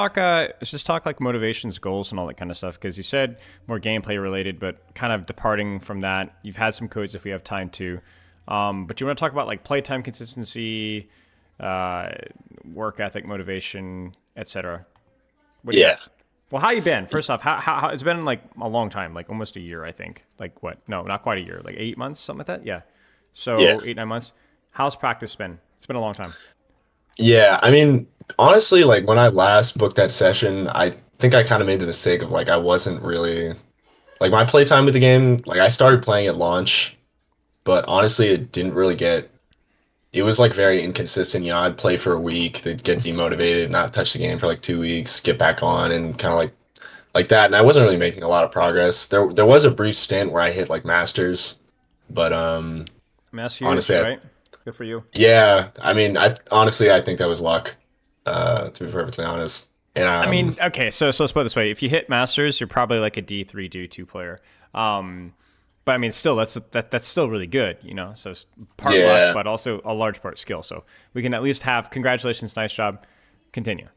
Let's just talk like motivations, goals, and all that kind of stuff. Because you said more gameplay related, but kind of departing from that, you've had some codes if we have time to. But you want to talk about like playtime consistency, uh, work ethic, motivation, etc. What do you Yeah. got? Well, how you been? First off, how it's been like a long time, like almost a year, I think. Like what? No, not quite a year. Like 8 months, something like that. Yeah. Yeah. So 8 9 months. How's practice been? It's been a long time. Yeah. I mean, honestly, like when I last booked that session, I think I kind of made the mistake of like I wasn't really like my playtime with the game, like I started playing at launch, but honestly it didn't really get it was like very inconsistent. I'd play for a week, then get demotivated, not touch the game for like 2 weeks, get back on and kind of like that. And I wasn't really making a lot of progress. There was a brief stint where I hit like masters, but I mean, that's huge, honestly, right? Good for you. yeah, I mean, I think that was luck, to be perfectly honest. And I mean, okay, so let's put it this way: if you hit masters, you're probably like a D3, D2 player. Um, but I mean, still, that's still really good, you know. So it's part luck, yeah, but also a large part skill. So we can at least have congratulations, nice job. Continue.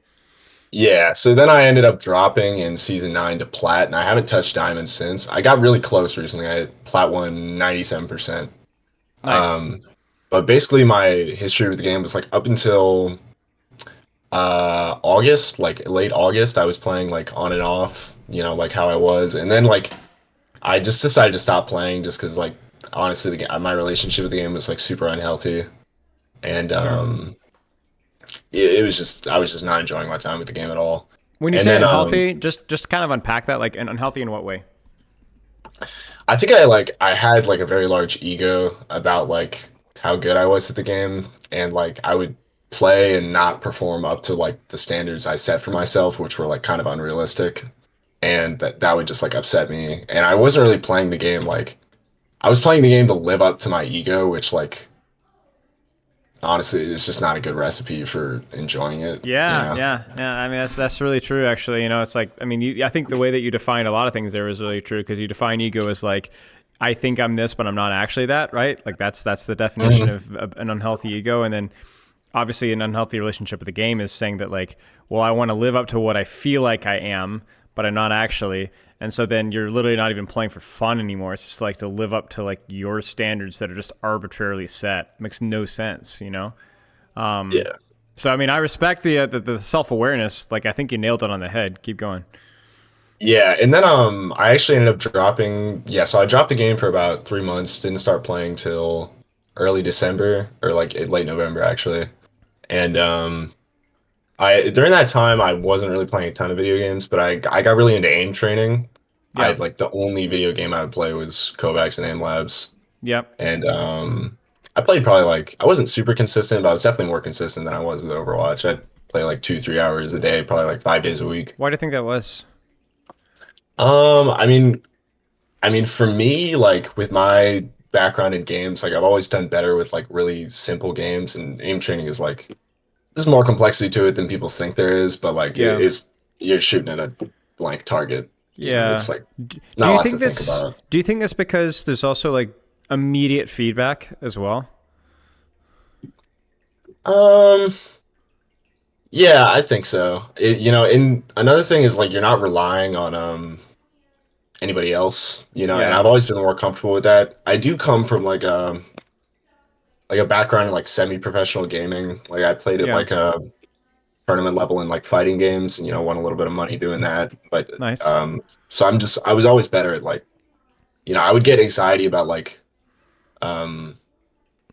yeah. So then I ended up dropping in season 9 to plat, and I haven't touched diamond since. I got really close recently. I plat won 97%. Nice. Um, but basically, my history with the game was like up until August, like late August. I was playing like on and off, like how I was, and then like I just decided to stop playing just because like honestly, my relationship with the game was like super unhealthy, and Sure. it was just I was just not enjoying my time with the game at all. When you And say then unhealthy, just kind of unpack that. Like, unhealthy in what way? I think I had like a very large ego about like how good I was at the game, and like I would play and not perform up to like the standards I set for myself, which were like kind of unrealistic, and that would just like upset me. And I wasn't really playing the game like I was playing the game to live up to my ego, which like honestly is just not a good recipe for enjoying it, you Yeah, know? yeah, yeah. I mean, that's really true. Actually, you know, it's like I mean, I think the way that you define a lot of things there is really true because you define ego as like, I think I'm this, but I'm not actually that, right? Like that's the definition Mhm. of an unhealthy ego, and then obviously an unhealthy relationship with the game is saying that like, well, I want to live up to what I feel like I am, but I'm not actually. And so then you're literally not even playing for fun anymore. It's just like to live up to like your standards that are just arbitrarily set. It makes no sense, you know? Yeah. So I mean, I respect the self awareness. Like I think you nailed it on the head. Keep going. Yeah, and then I actually ended up dropping, yeah, so I dropped the game for about 3 months, didn't start playing till early December or like late November actually. And I during that time I wasn't really playing a ton of video games, but I got really into aim training. I Yeah. like the only video game I would play was Kovacs and Aim Labs. Yep. And I played probably like I wasn't super consistent, but I was definitely more consistent than I was with Overwatch. I'd play like 2 3 hours a day, probably like 5 days a week. Why do you think that was? Um, I mean, for me, like with my background in games, like I've always done better with like really simple games, and aim training is like there's more complexity to it than people think there is, but like Yeah. it's you're shooting at a blank target. Yeah. It's like Do not a you lot to think think that's about. do you think that's because there's also like immediate feedback as well? Um, yeah, I think so. And another thing is like you're not relying on anybody else, and Yeah. I've always been more comfortable with that. I do come from like a background in like semi-professional gaming. Like I played at Yeah. like a tournament level in like fighting games and won a little bit of money doing that. But Nice. um so I was always better at like I would get anxiety about like um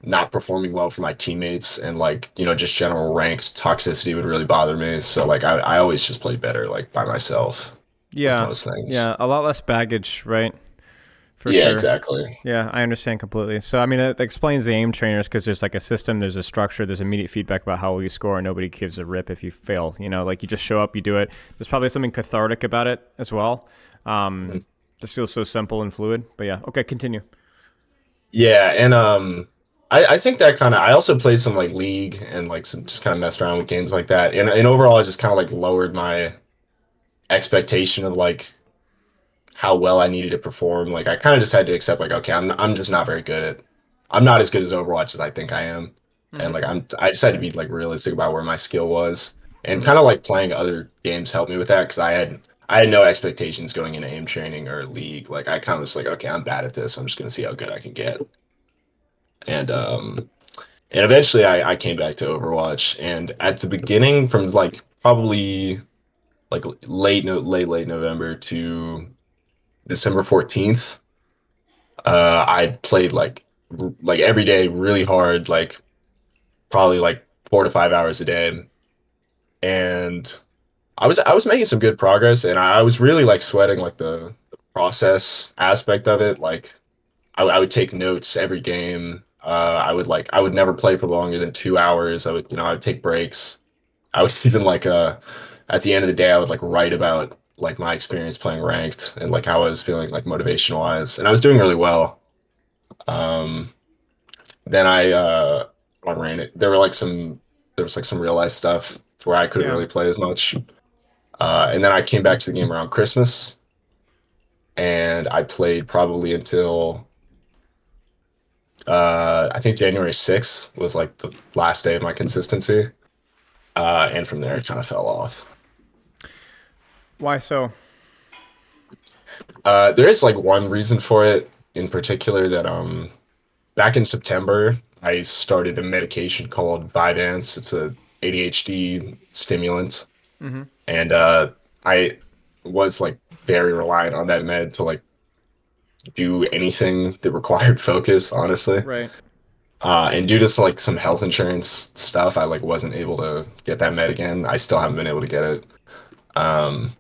not performing well for my teammates and like just general ranks toxicity would really bother me. So like I always just played better like by myself with Yeah. most things. Yeah. A lot less baggage, right? For Yeah, sure. exactly. Yeah, I understand completely. So, I mean, it explains the aim trainers because there's like a system, there's a structure, there's immediate feedback about how well you score, and nobody gives a rip if you fail. You know, like you just show up, you do it. There's probably something cathartic about it as well. Mhm. Just feels so simple and fluid. But yeah, okay, continue. Yeah, and I think that kind of I also played some like League and like some just kind of messed around with games like that. And overall I just kind of like lowered my expectation of like how well I needed to perform. Like I kind of just had to accept like okay, I'm just not very good at I'm not as good as Overwatch as I think I am. And Hmm. like I just had to be like realistic about where my skill was. And kind of like playing other games helped me with that because I had no expectations going into aim training or league. Like I kind of was like, okay, I'm bad at this. I'm just gonna see how good I can get. And and eventually I came back to Overwatch. And at the beginning, from like probably like late November to December 14th, I played like every day really hard, like probably like 4 to 5 hours a day. And I was making some good progress, and I was really like sweating like the process aspect of it. Like I would take notes every game. I would never play for longer than 2 hours. I would take breaks. I would even like at the end of the day I would like write about like my experience playing ranked and like how I was feeling like motivation wise, and I was doing really well. Um, then I ran it. There was like some real life stuff where I couldn't Yeah. really play as much. And then I came back to the game around Christmas, and I played probably until I think January 6th was like the last day of my consistency. And from there it kind of fell off. Why so? There is like one reason for it in particular that back in September I started a medication called Vyvanse. It's a ADHD stimulant, Mm-hmm. and I was like very reliant on that med to like do anything that required focus, honestly. Right. And due to like some health insurance stuff, I like wasn't able to get that med again. I still haven't been able to get it. Um,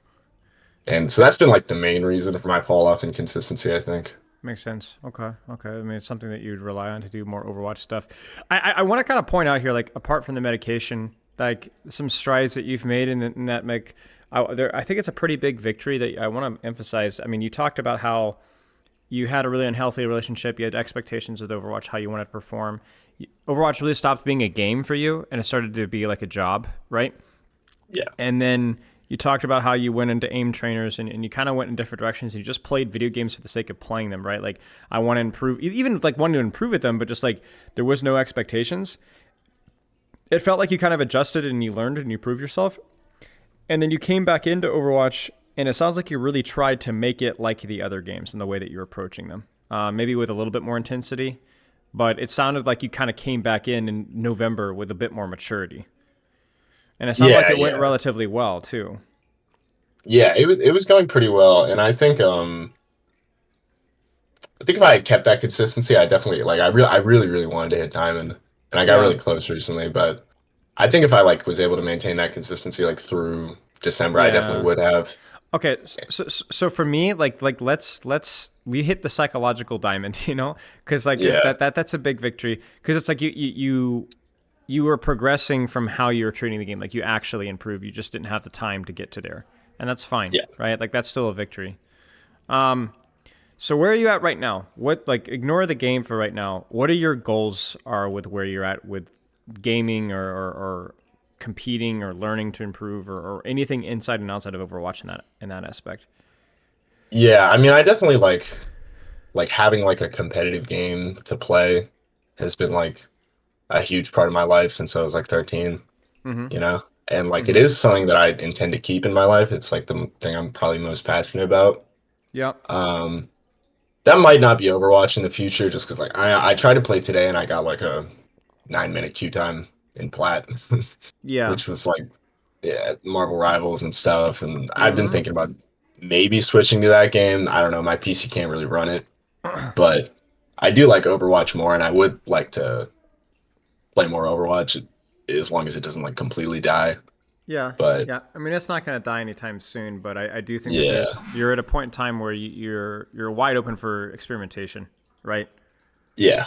and so that's been like the main reason for my fall off in consistency, I think. Makes sense. Okay. Okay. I mean, it's something that you'd rely on to do more Overwatch stuff. I want to kind of point out here, like, apart from the medication, like some strides that you've made in that make. I think it's a pretty big victory that I want to emphasize. I mean, you talked about how you had a really unhealthy relationship. You had expectations with Overwatch, how you wanted to perform. Overwatch really stopped being a game for you, and it started to be like a job, right? Yeah. And then you talked about how you went into aim trainers and you kind of went in different directions. And you just played video games for the sake of playing them, right? Like I want to improve, even like wanting to improve at them, but just like there was no expectations. It felt like you kind of adjusted and you learned and you proved yourself. And then you came back into Overwatch, and it sounds like you really tried to make it like the other games in the way that you're approaching them. Maybe with a little bit more intensity, but it sounded like you kind of came back in November with a bit more maturity. And it sounded like Yeah, it went yeah. relatively well too. Yeah, it was going pretty well. And I think if I had kept that consistency, I definitely like I really, really wanted to hit diamond. And I got Yeah. really close recently, but I think if I like was able to maintain that consistency like through December, I definitely Yeah. would have. Okay. So for me, like let's we hit the psychological diamond, because like Yeah. that's a big victory because it's like you were progressing from how you were treating the game. Like you actually improved. You just didn't have the time to get to there, and that's fine, Yeah. right? Like that's still a victory. So where are you at right now? What like ignore the game for right now. What are your goals are with where you're at with gaming or competing or learning to improve or anything inside and outside of Overwatch in that aspect? Yeah, I mean, I definitely like having like a competitive game to play has been like a huge part of my life since I was like 13, Mm-hmm. you know? And like it Mm-hmm. is something that I intend to keep in my life. It's like the thing I'm probably most passionate about. Yep. Um, that might not be Overwatch in the future just because like I tried to play today and I got like a 9 minute queue time in plat, Yeah. which was like yeah, Marvel Rivals and stuff. And I've been Mm-hmm. thinking about maybe switching to that game. I don't know, my PC can't really run it, but I do like Overwatch more, and I would like to play more Overwatch as long as it doesn't like completely die. Yeah. But Yeah. I mean, it's not going to die anytime soon, but I do think that yeah, you're at a point in time where you're wide open for experimentation, right? yeah,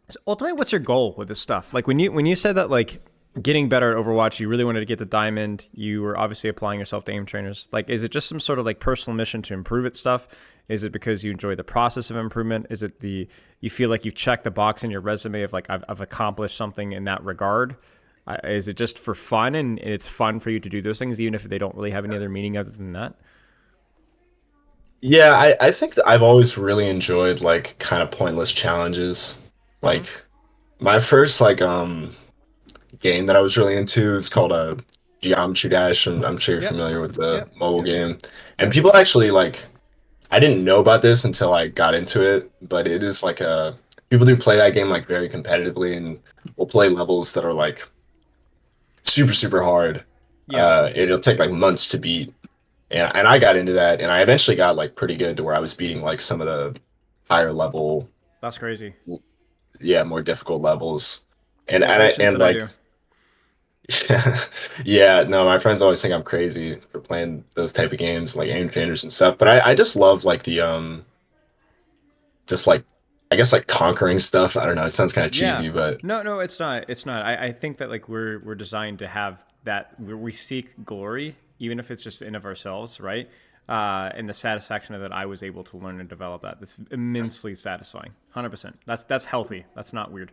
So ultimately, what's your goal with this stuff? Like when you said that like getting better at Overwatch, you really wanted to get the diamond. You were obviously applying yourself to aim trainers. Like, is it just some sort of like personal mission to improve at stuff? Is it because you enjoy the process of improvement? Is it you feel like you've checked the box in your resume of like I've accomplished something in that regard? Is it just for fun and it's fun for you to do those things even if they don't really have any other meaning other than that? yeah. I think that I've always really enjoyed like kind of pointless challenges. Mm-hmm. Like my first like game that I was really into. It's called Geometry Dash, and I'm sure you're Yep. familiar with the Yep. mobile Yep. game. And Yep. people actually like I didn't know about this until I got into it, but it is like a people do play that game like very competitively and will play levels that are like super super hard. Yeah. It'll take like months to beat, and I got into that, and I eventually got like pretty good to where I was beating like some of the higher level, That's crazy. yeah, more difficult levels, Yeah, I wish and that I like do. yeah, no, my friends always think I'm crazy for playing those type of games like aim trainers and stuff, but I just love like the just like I guess like conquering stuff. I don't know, it sounds kind of Yeah. cheesy, but No, no, it's not. It's not. I think that like we're designed to have that where we seek glory, even if it's just in of ourselves, right? And the satisfaction of that I was able to learn and develop that. That's immensely satisfying. 100%. That's healthy. That's not weird.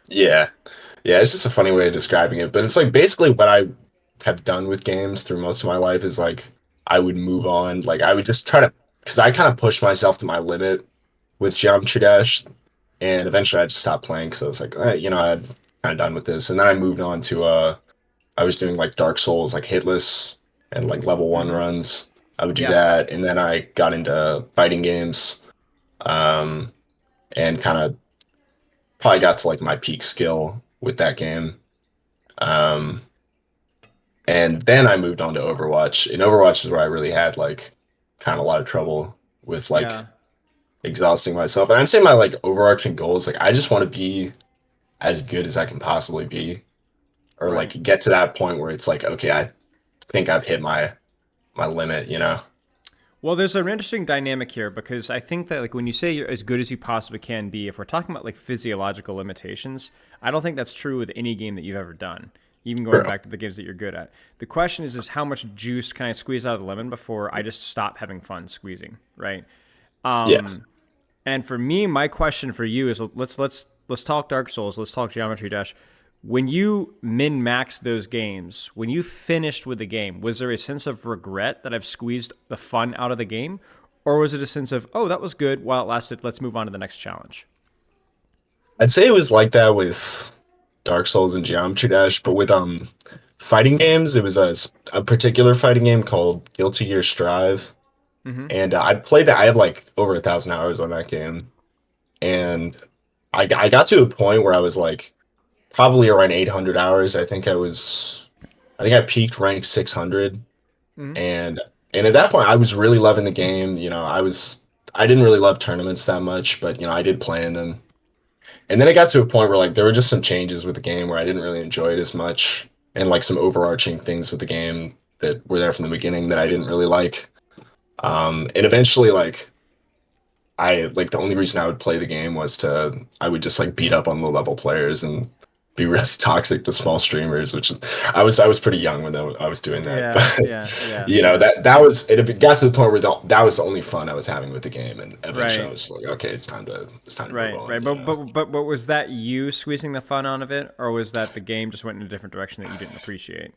yeah. Yeah, it's just a funny way of describing it, but it's like basically what I have done with games through most of my life is like I would move on, like I would just try to because I kind of pushed myself to my limit with Geometry Dash, and eventually I just stopped playing because I was like, I'm kind of done with this, and then I moved on to I was doing like Dark Souls, like hitless and like level one Mm-hmm. runs. I would do Yeah. that, and then I got into fighting games, um, and kind of probably got to like my peak skill with that game. Um, and then I moved on to Overwatch. And Overwatch is where I really had like kind of a lot of trouble with like Yeah. exhausting myself. And I'd say my like overarching goal is like I just want to be as good as I can possibly be, or Right. like get to that point where it's like, okay, I think I've hit my limit, you know? Well, there's an interesting dynamic here because I think that like when you say you're as good as you possibly can be, if we're talking about like physiological limitations, I don't think that's true with any game that you've ever done. Even going True. back to the games that you're good at. The question is how much juice can I squeeze out of the lemon before I just stop having fun squeezing, right? Yeah. And for me, my question for you is let's talk Dark Souls, let's talk Geometry Dash. When you min maxed those games, when you finished with the game, was there a sense of regret that I've squeezed the fun out of the game? Or was it a sense of, oh, that was good while it lasted, let's move on to the next challenge? I'd say it was like that with Dark Souls and Geometry Dash, but with fighting games, it was a particular fighting game called Guilty Gear Strive. Mm-hmm. And I played that. I have like over 1,000 hours on that game, and I got to a point where I was like probably around 800 hours. I think I peaked rank 600, Mm-hmm. and at that point I was really loving the game. I didn't really love tournaments that much, but I did play in them. And then it got to a point where like there were just some changes with the game where I didn't really enjoy it as much, and like some overarching things with the game that were there from the beginning that I didn't really like. And eventually like I like the only reason I would play the game was I would just like beat up on low level players and be really toxic to small streamers, which I was pretty young when I was doing that, Yeah, but yeah, yeah, yeah. that was it. It got to the point where that was the only fun I was having with the game, and eventually I Right, was just like, okay, it's time to move right, on, right. But was that you squeezing the fun out of it, or was that the game just went in a different direction that you didn't appreciate?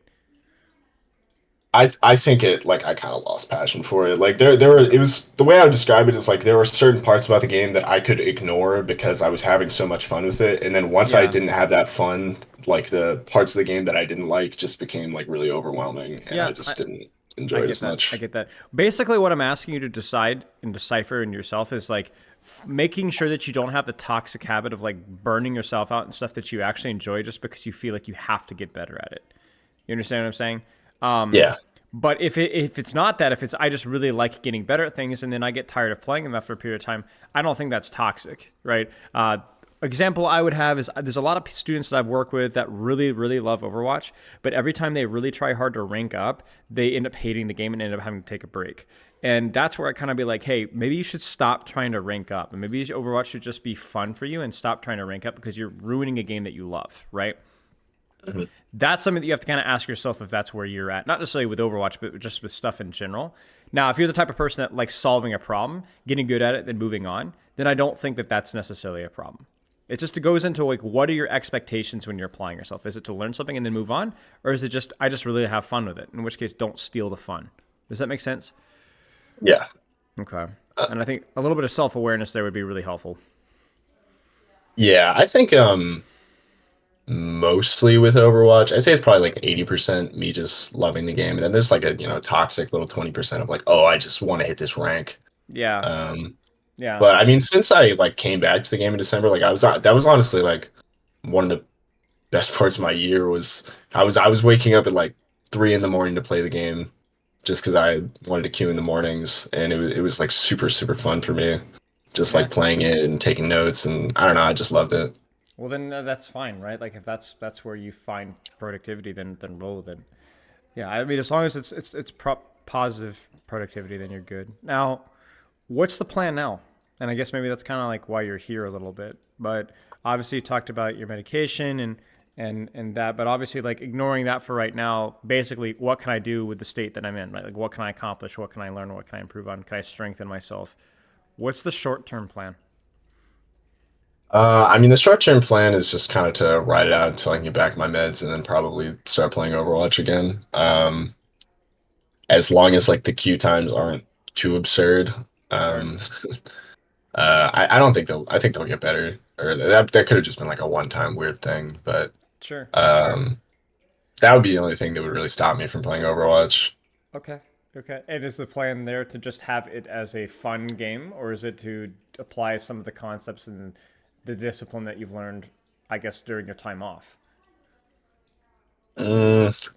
I think it like I kind of lost passion for it. Like there were it was the way I would describe it is like there were certain parts about the game that I could ignore because I was having so much fun with it. And then once I Yeah, didn't have that fun, like the parts of the game that I didn't like just became like really overwhelming and I yeah. just didn't I enjoy it get as that. I much. get that. Basically, what I'm asking you to decide and decipher in yourself is like making sure that you don't have the toxic habit of like burning yourself out and stuff that you actually enjoy just because you feel like you have to get better at it. You understand what I'm saying? Um, Yeah. but if it's not that, if it's I just really like getting better at things and then I get tired of playing them after a period of time, I don't think that's toxic, right? Example I would have is there's a lot of students that I've worked with that really love Overwatch, but every time they really try hard to rank up, they end up hating the game and end up having to take a break. And that's where I kind of be like, hey, maybe you should stop trying to rank up, and maybe Overwatch should just be fun for you and stop trying to rank up because you're ruining a game that you love, right? Mhm. That's something that you have to kind of ask yourself if that's where you're at. Not necessarily with Overwatch, but just with stuff in general. Now, if you're the type of person that likes solving a problem, getting good at it, then moving on, then I don't think that that's necessarily a problem. It just goes into like, what are your expectations when you're applying yourself? Is it to learn something and then move on? Or is it just, I just really have fun with it? In which case, don't steal the fun. Does that make sense? Yeah. Okay. Uh, And I think a little bit of self awareness there would be really helpful. yeah, I think mostly with Overwatch. I'd say it's probably like 80% me just loving the game. And then there's like a, toxic little 20% of like, oh, I just want to hit this rank. Yeah, Um, yeah, but I mean, since I like came back to the game in December, like that was honestly like one of the best parts of my year was I was waking up at like 3 in the morning to play the game just because I wanted to queue in the mornings, and it was like super super fun for me, just yeah. like playing it and taking notes, and I don't know, I just loved it. Well, then that's fine, right? Like if that's where you find productivity, then roll with it. Yeah, I mean, as long as it's positive productivity, then you're good. Now, what's the plan now? And I guess maybe that's kind of like why you're here a little bit. But obviously, you talked about your medication and that. But obviously, like ignoring that for right now, basically, what can I do with the state that I'm in? Right? Like, what can I accomplish? What can I learn? What can I improve on? Can I strengthen myself? What's the short term plan? I mean, the short-term plan is just kind of to ride it out until I can get back my meds and then probably start playing Overwatch again. As long as like the queue times aren't too absurd. Sure, Um, I don't think I think they'll get better. Or that could have just been like a one-time weird thing, but sure, sure. um, that would be the only thing that would really stop me from playing Overwatch. Okay. Okay. And is the plan there to just have it as a fun game, or is it to apply some of the concepts and the discipline that you've learned, I guess, during your time off? Mm,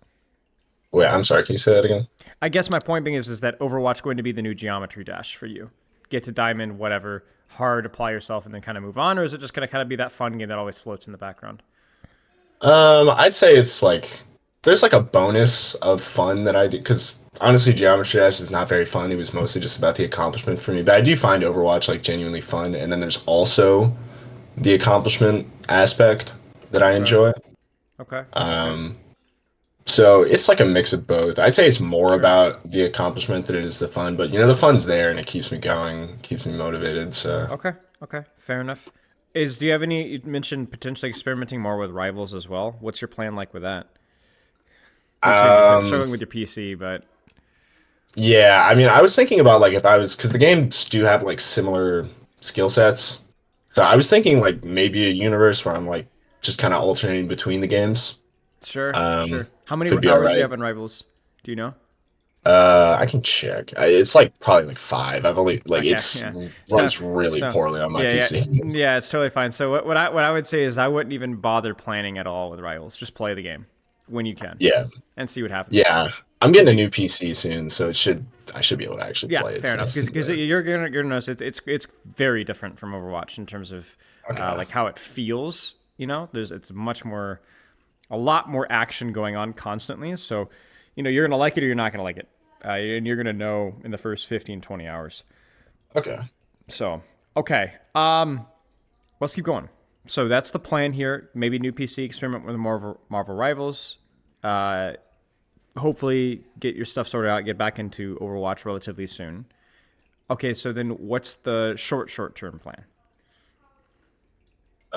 wait, I'm sorry. Can you say that again? I guess my point being is that Overwatch going to be the new geometry dash for you. Get to diamond, whatever, hard, apply yourself, and then kind of move on, or is it just going to kind of be that fun game that always floats in the background? I'd say it's like there's like a bonus of fun that I do because honestly, Geometry Dash is not very fun. It was mostly just about the accomplishment for me, but I do find Overwatch like genuinely fun. And then there's also the accomplishment aspect that I Okay. enjoy. Okay. Okay. Um, so it's like a mix of both. I'd say it's more Sure. about the accomplishment than it is the fun, but the fun's there and it keeps me going, keeps me motivated. So, Okay. Okay. Fair enough. Do you have any? You mentioned potentially experimenting more with rivals as well. What's your plan like with that? You said you've been um, struggling with your PC, but yeah, I mean, I was thinking about like if I was because the games do have like similar skill sets. So I was thinking like maybe a universe where I'm like just kind of alternating between the games. sure, Um, sure. How many could be all hours do you right. have in rivals? Do you know? I can check. It's like probably like 5. I've only like Okay, it's yeah. So, runs really so poorly on my yeah, yeah, PC. yeah. It's totally fine. So what I would say is I wouldn't even bother planning at all with rivals. Just play the game when you can Yeah, and see what happens. yeah. I'm getting Because a new PC soon, so I should be able to actually yeah, play it fair enough. soon. Because But, you're gonna notice it's very different from Overwatch in terms of okay. like how it feels. It's much more a lot more action going on constantly. So, you're gonna like it or you're not gonna like it, and you're gonna know in the first 15, 20 hours. Okay. So, okay, let's keep going. So that's the plan here. Maybe new PC experiment with Marvel Rivals. Uh, Hopefully, get your stuff sorted out. Get back into Overwatch relatively soon. Okay, so then what's the short term plan?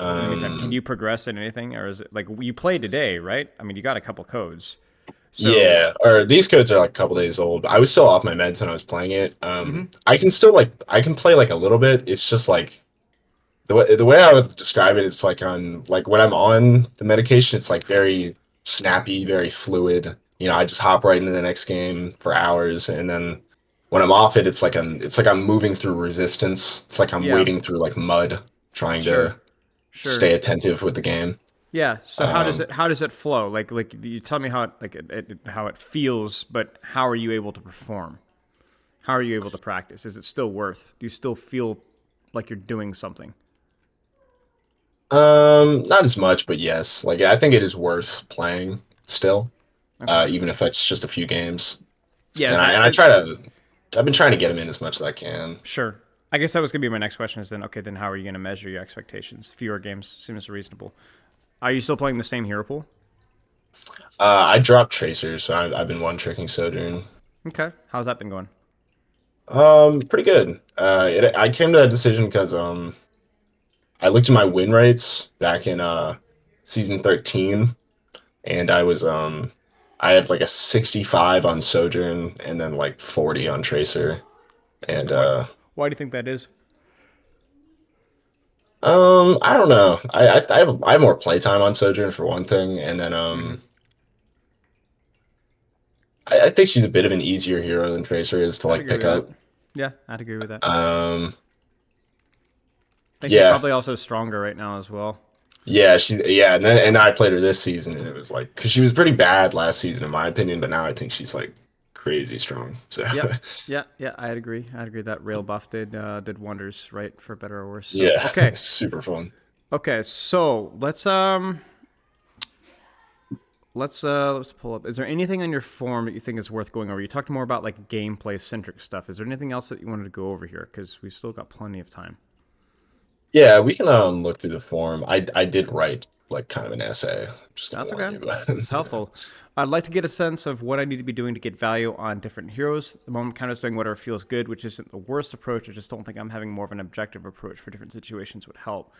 In the meantime, can Um, you progress in anything, or is it like you played today, right? I mean, you got a couple codes. So, yeah, or so these codes are like a couple days old. I was still off my meds when I was playing it. mm-hmm. I can still like I can play like a little bit. It's just like the way I would describe it, it's like on like when I'm on the medication, it's like very snappy, very fluid. I just hop right into the next game for hours, and then when I'm off it, it's like I'm moving through resistance. It's like I'm Yeah, wading through like mud, trying sure, to sure. stay attentive with the game. Yeah. So Um, how does it flow? Like you tell me how how it feels, but how are you able to perform? How are you able to practice? Is it still worth? Do you still feel like you're doing something? not as much, but yes, like I think it is worth playing still, Okay. even if it's just a few games. Yeah. And Is I that and I try to, I've been trying to get them in as much as I can. sure? I guess that was gonna be my next question. Is then okay? Then how are you gonna measure your expectations? Fewer games seems reasonable. Are you still playing the same hero pool? I dropped tracers, so I've been one tricking Sojourn. Okay. How's that been going? Pretty good. I came to that decision because I looked at my win rates back in season 13, and I had like a 65 on Sojourn and then like 40 on Tracer, and And why do you think that is? I don't know. I have more playtime on Sojourn for one thing, and then Hmm. I think she's a bit of an easier hero than Tracer is to I'd like agree pick with that. up. Yeah, I'd agree with that. Um, I think she's yeah, probably also stronger right now as well. yeah, and then I played her this season, and it was like because she was pretty bad last season in my opinion, but now I think she's like crazy strong. So Yep. Yeah, yeah, I'd agree. I'd agree that rail buff did wonders, right, for better or worse. So yeah, okay, super fun. okay. So let's pull up. Is there anything on your form that you think is worth going over? You talked more about like gameplay centric stuff. Is there anything else that you wanted to go over here? Because we've still got plenty of time. Yeah, we can look through the forum. I did write like kind of an essay. Just gonna That's warn okay. you, This is but helpful. I'd like to get a sense of what I need to be doing to get value on different heroes. At the moment, I'm kind of just doing whatever feels good, which isn't the worst approach. I just don't think I'm having more of an objective approach for different situations would help.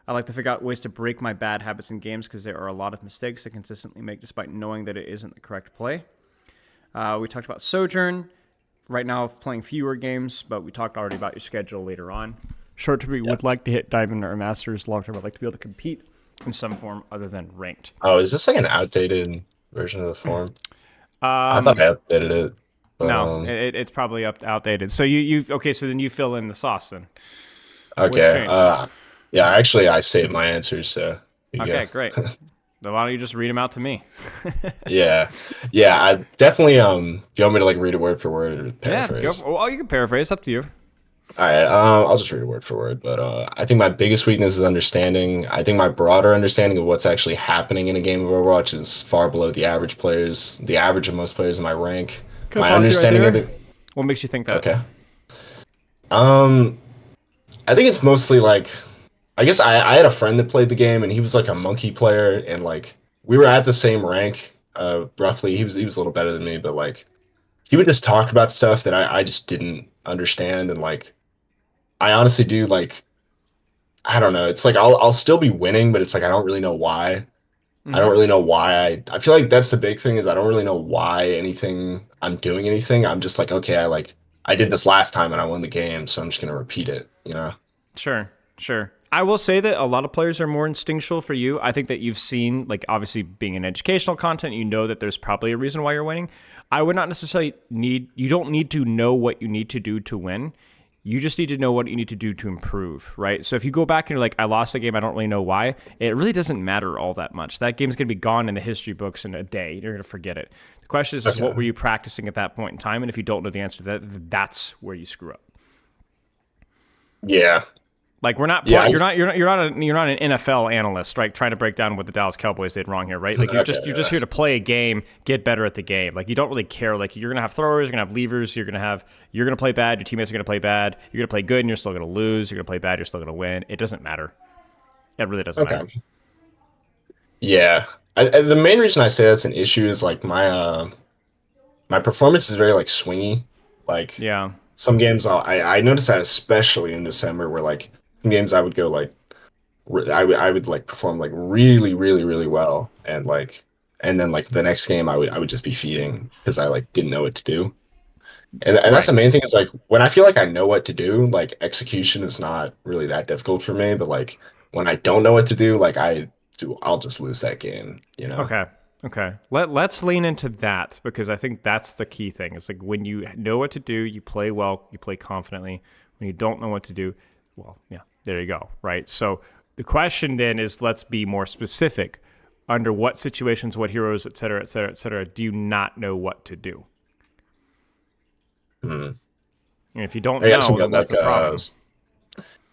I like to figure out ways to break my bad habits in games because there are a lot of mistakes I consistently make despite knowing that it isn't the correct play. We talked about Sojourn. Right now, playing fewer games, but we talked already about your schedule later on. Short term, we yeah. would like to hit Diamond or Masters. Long term, I'd like to be able to compete in some form other than ranked. Oh, is this like an outdated version of the forum? I thought Um, I updated it, but no, it's probably outdated. So you okay? So then you fill in the sauce. Then what's okay. changed? Yeah, actually, I saved my answers, so here you Okay, great. go. Then why don't you just read them out to me? Yeah, yeah. I definitely. Do you want me to like read it word for word or Yeah, go. paraphrase? Well, you can paraphrase. Up to you. All right. I'll just read it word for word. But I think my biggest weakness is understanding. I think my broader understanding of what's actually happening in a game of Overwatch is far below the average players, the average of most players in my rank. Can I My pause you right understanding of there? the. What makes you think that? Okay. Um, I think it's mostly like I guess I had a friend that played the game and he was like a monkey player and like we were at the same rank, roughly. He was a little better than me, but like he would just talk about stuff that I just didn't understand and like I honestly do like I don't know. It's like I'll still be winning, but it's like I don't really know why. I Mm-hmm. don't really know why I feel like that's the big thing is I don't really know why anything I'm doing anything. I'm just like, okay, I did this last time and I won the game, so I'm just gonna repeat it, you know? Sure, sure. I will say that a lot of players are more instinctual for you. I think that you've seen, like, obviously being in educational content, you know that there's probably a reason why you're winning. I would not necessarily you don't need to know what you need to do to win. You just need to know what you need to do to improve, right? So if you go back and you're like, I lost the game, I don't really know why, it really doesn't matter all that much. That game's going to be gone in the history books in a day. You're going to forget it. The question is what were Okay. you practicing at that point in time? And if you don't know the answer to that, that's where you screw up. Yeah. Like we're not Yeah. point. You're not an NFL analyst, right? Trying to break down what the Dallas Cowboys did wrong here, right? Like Okay. you're just here to play a game, get better at the game. Like you don't really care. Like you're gonna have throwers, you're gonna have levers, you're gonna play bad. Your teammates are gonna play bad. You're gonna play good, and you're still gonna lose. You're gonna play bad, you're still gonna win. It doesn't matter. It really doesn't matter. Okay. Yeah. The main reason I say that's an issue is like my performance is very like swingy. Like Yeah. some games I noticed that especially in December where like some games I would go like I would like perform like really well and then like the next game I would just be feeding because I like didn't know what to do. And that's Right. the main thing is like when I feel like I know what to do, like execution is not really that difficult for me, but like when I don't know what to do, like I'll just lose that game, you know? Okay. Okay. Let's lean into that because I think that's the key thing. It's like when you know what to do, you play well, you play confidently. When you don't know what to do, well, yeah, there you go. Right. So the question then is let's be more specific. Under what situations, what heroes, et cetera, et cetera, et cetera, do you not know what to do? Hmm. And if you don't I guess we know, then got that's like the problem.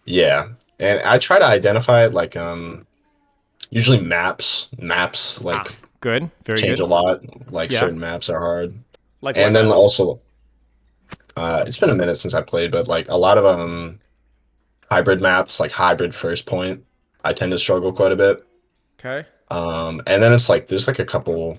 yeah. And I try to identify it like usually maps Ah, like good. Very change a good. lot. Like Yeah. certain maps are hard. Like what And then maps? also it's been a minute since I played, but like a lot of hybrid maps, like hybrid first point, I tend to struggle quite a bit. Okay. And then it's like there's like a couple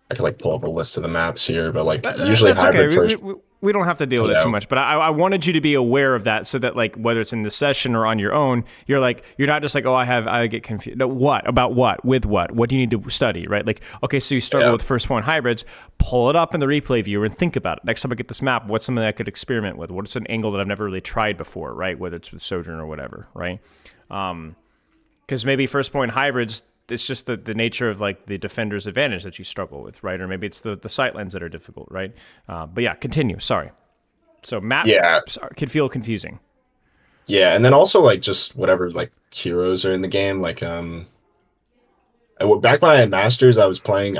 I could like pull up a list of the maps here, but like usually That's okay. hybrid first, We don't have to deal you with it too know. much, but I wanted you to be aware of that so that like whether it's in the session or on your own, you're not just like, oh, I get confused. No, what about what with what do you need to study, right? Like, okay, so you struggle Yeah. with first point hybrids, pull it up in the replay viewer and think about it. Next time I get this map, what's something I could experiment with? What's an angle that I've never really tried before, right? Whether it's with Sojourn or whatever, right? Because maybe first point hybrids, it's just the nature of like the defender's advantage that you struggle with, right? Or maybe it's the sightlines that are difficult, right? But yeah, continue. Sorry. So Yeah, maps can feel confusing. yeah, and then also like just whatever like heroes are in the game. Back when I had masters, I was doing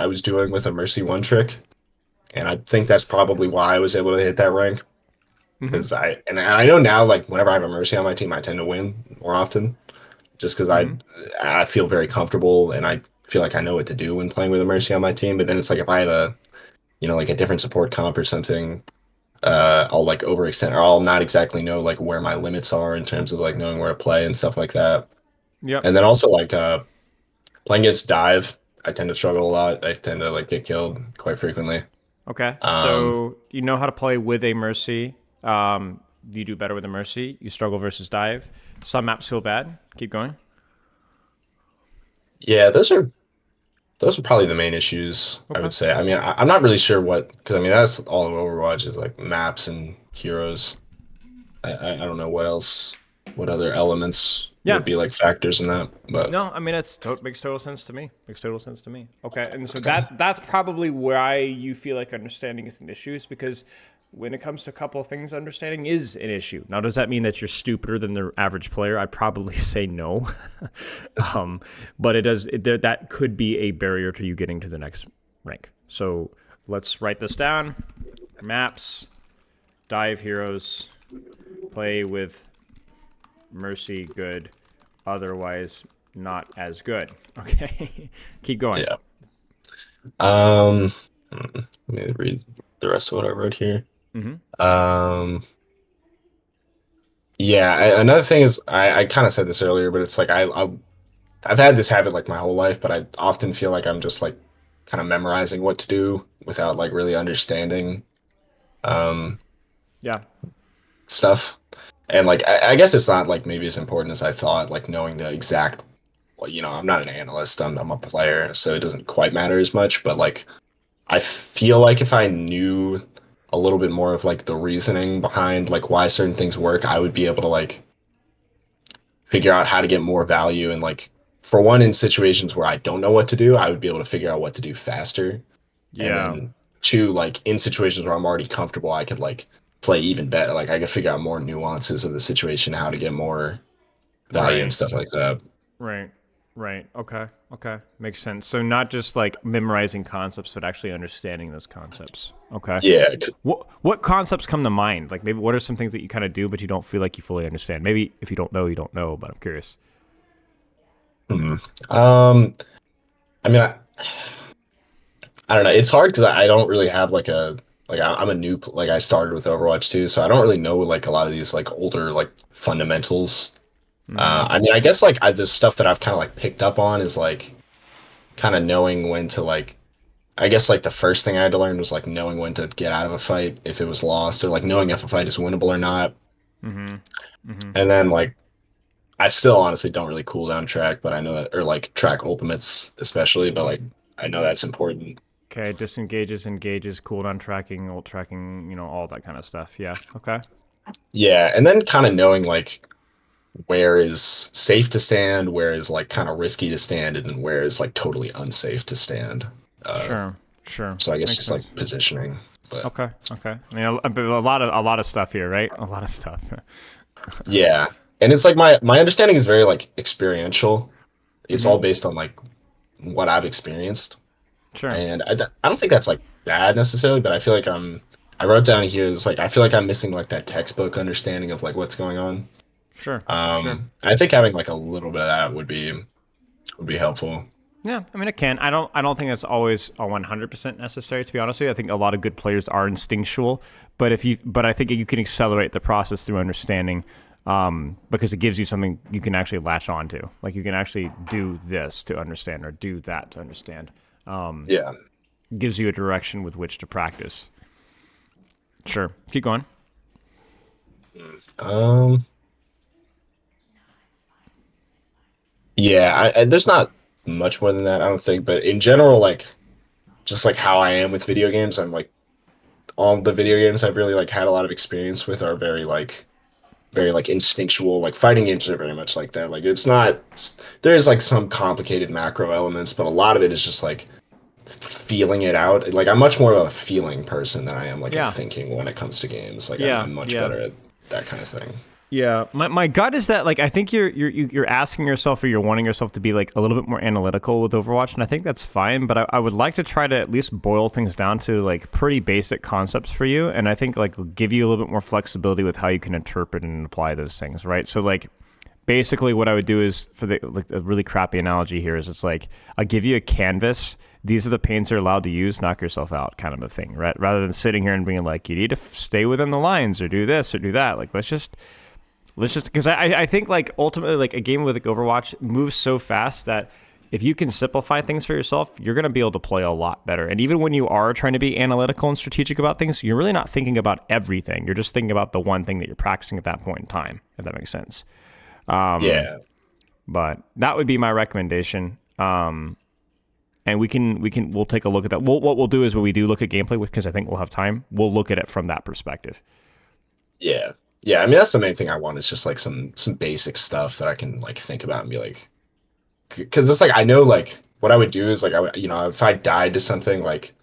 with a Mercy one trick, and I think that's probably why I was able to hit that rank. Mm-hmm. Because I know now, like whenever I have a Mercy on my team, I tend to win more often, just because Mm-hmm. I feel very comfortable and I feel like I know what to do when playing with a Mercy on my team. But then it's like if I have a like a different support comp or something, I'll like overextend, or I'll not exactly know like where my limits are in terms of like knowing where to play and stuff like that. Yep. And then also like playing against dive, I tend to struggle a lot. I tend to like get killed quite frequently. Okay. Um, So you know how to play with a mercy. You do better with a mercy. You struggle versus dive. Some maps feel bad. Keep going. yeah, those are probably the main issues I Okay. would say. I mean, I'm not really sure what because I mean that's all of Overwatch is like maps and heroes. I don't know what else, what other elements Yeah. would be like factors in that, but No, I mean makes total sense to me. Makes total sense to me. Okay, and so okay. that's probably why you feel like understanding is an issue, is because when it comes to a couple of things, understanding is an issue. Now, does that mean that you're stupider than the average player? I'd probably say no, um, but it does. That could be a barrier to you getting to the next rank. So let's write this down. Maps, dive heroes, play with mercy good, otherwise not as good. Okay, keep going. Yeah. Um, Let me read the rest of what I wrote here. Mm-hmm. Um, yeah, another thing is I kind of said this earlier, but it's like I've had this habit like my whole life, but I often feel like I'm just like kind of memorizing what to do without like really understanding um Yeah. stuff. And like I guess it's not like maybe as important as I thought, like knowing the exact well, I'm not an analyst, I'm a player, so it doesn't quite matter as much, but like I feel like if I knew a little bit more of like the reasoning behind like why certain things work, I would be able to like figure out how to get more value and like for one in situations where I don't know what to do, I would be able to figure out what to do faster. And Yeah. then two, like in situations where I'm already comfortable, I could like play even better. Like I could figure out more nuances of the situation, how to get more value and Right. stuff like that. Right. Right. Okay. Okay. Makes sense. So not just like memorizing concepts, but actually understanding those concepts. Okay. Yeah. What concepts come to mind? Like maybe what are some things that you kind of do, but you don't feel like you fully understand? Maybe if you don't know, you don't know. But I'm curious. Hmm. Um, I mean, I don't know. It's hard because I don't really have like I'm a new like I started with Overwatch too, so I don't really know like a lot of these like older like fundamentals. Mm-hmm. I mean, I guess like the stuff that I've kind of like picked up on is like kind of knowing when to like. I guess like the first thing I had to learn was like knowing when to get out of a fight if it was lost, or like knowing if a fight is winnable or not. Mm-hmm. Mm-hmm. And then like I still honestly don't really cooldown track, but I know that or like track ultimates especially, but like I know that's important. Okay. Disengages, engages, cooldown tracking, ult tracking. All that kind of stuff. Yeah. Okay. Yeah, and then kind of knowing like where is safe to stand, where is like kind of risky to stand, and then where is like totally unsafe to stand. Uh, Sure. Sure. so I guess Makes just like sense. positioning. But Okay. Okay. I mean, a lot of stuff here, right? A lot of stuff. yeah, and it's like my understanding is very like experiential. It's Mm-hmm. all based on like what I've experienced, Sure. and I don't think that's like bad necessarily, but I feel like I wrote down here is like I feel like I'm missing like that textbook understanding of like what's going on. Sure. Sure. I think having like a little bit of that would be helpful. Yeah, I mean it can. I don't think it's always a 100% necessary, to be honest with you. I think a lot of good players are instinctual, but I think you can accelerate the process through understanding, because it gives you something you can actually latch onto. Like you can actually do this to understand or do that to understand. Yeah. Gives you a direction with which to practice. Sure. Keep going. Um, yeah, there's not much more than that, I don't think. But in general, like just like how I am with video games, I'm like all the video games I've really like had a lot of experience with are very like very like instinctual. Like fighting games are very much like that. Like it's not. There's like some complicated macro elements, but a lot of it is just like feeling it out. Like I'm much more of a feeling person than I am like a Yeah. thinking when it comes to games. Like Yeah. I'm much Yeah. better at that kind of thing. Yeah, my gut is that like I think you're asking yourself or you're wanting yourself to be like a little bit more analytical with Overwatch, and I think that's fine. But I would like to try to at least boil things down to like pretty basic concepts for you, and I think like give you a little bit more flexibility with how you can interpret and apply those things, right? So like basically what I would do is for the like a really crappy analogy here is it's like I give you a canvas. These are the paints you're allowed to use. Knock yourself out, kind of a thing, right? Rather than sitting here and being like you need to stay within the lines or do this or do that. Like let's just because I think like ultimately like a game with like Overwatch moves so fast that if you can simplify things for yourself, you're going to be able to play a lot better. And even when you are trying to be analytical and strategic about things, you're really not thinking about everything. You're just thinking about the one thing that you're practicing at that point in time, if that makes sense. Yeah. But that would be my recommendation. And we'll take a look at that. What we'll do is when we do look at gameplay, because I think we'll have time, we'll look at it from that perspective. Yeah. Yeah. I mean, that's the main thing I want is just like some basic stuff that I can like think about and be like, because it's like I know like what I would do is like I would, if I died to something like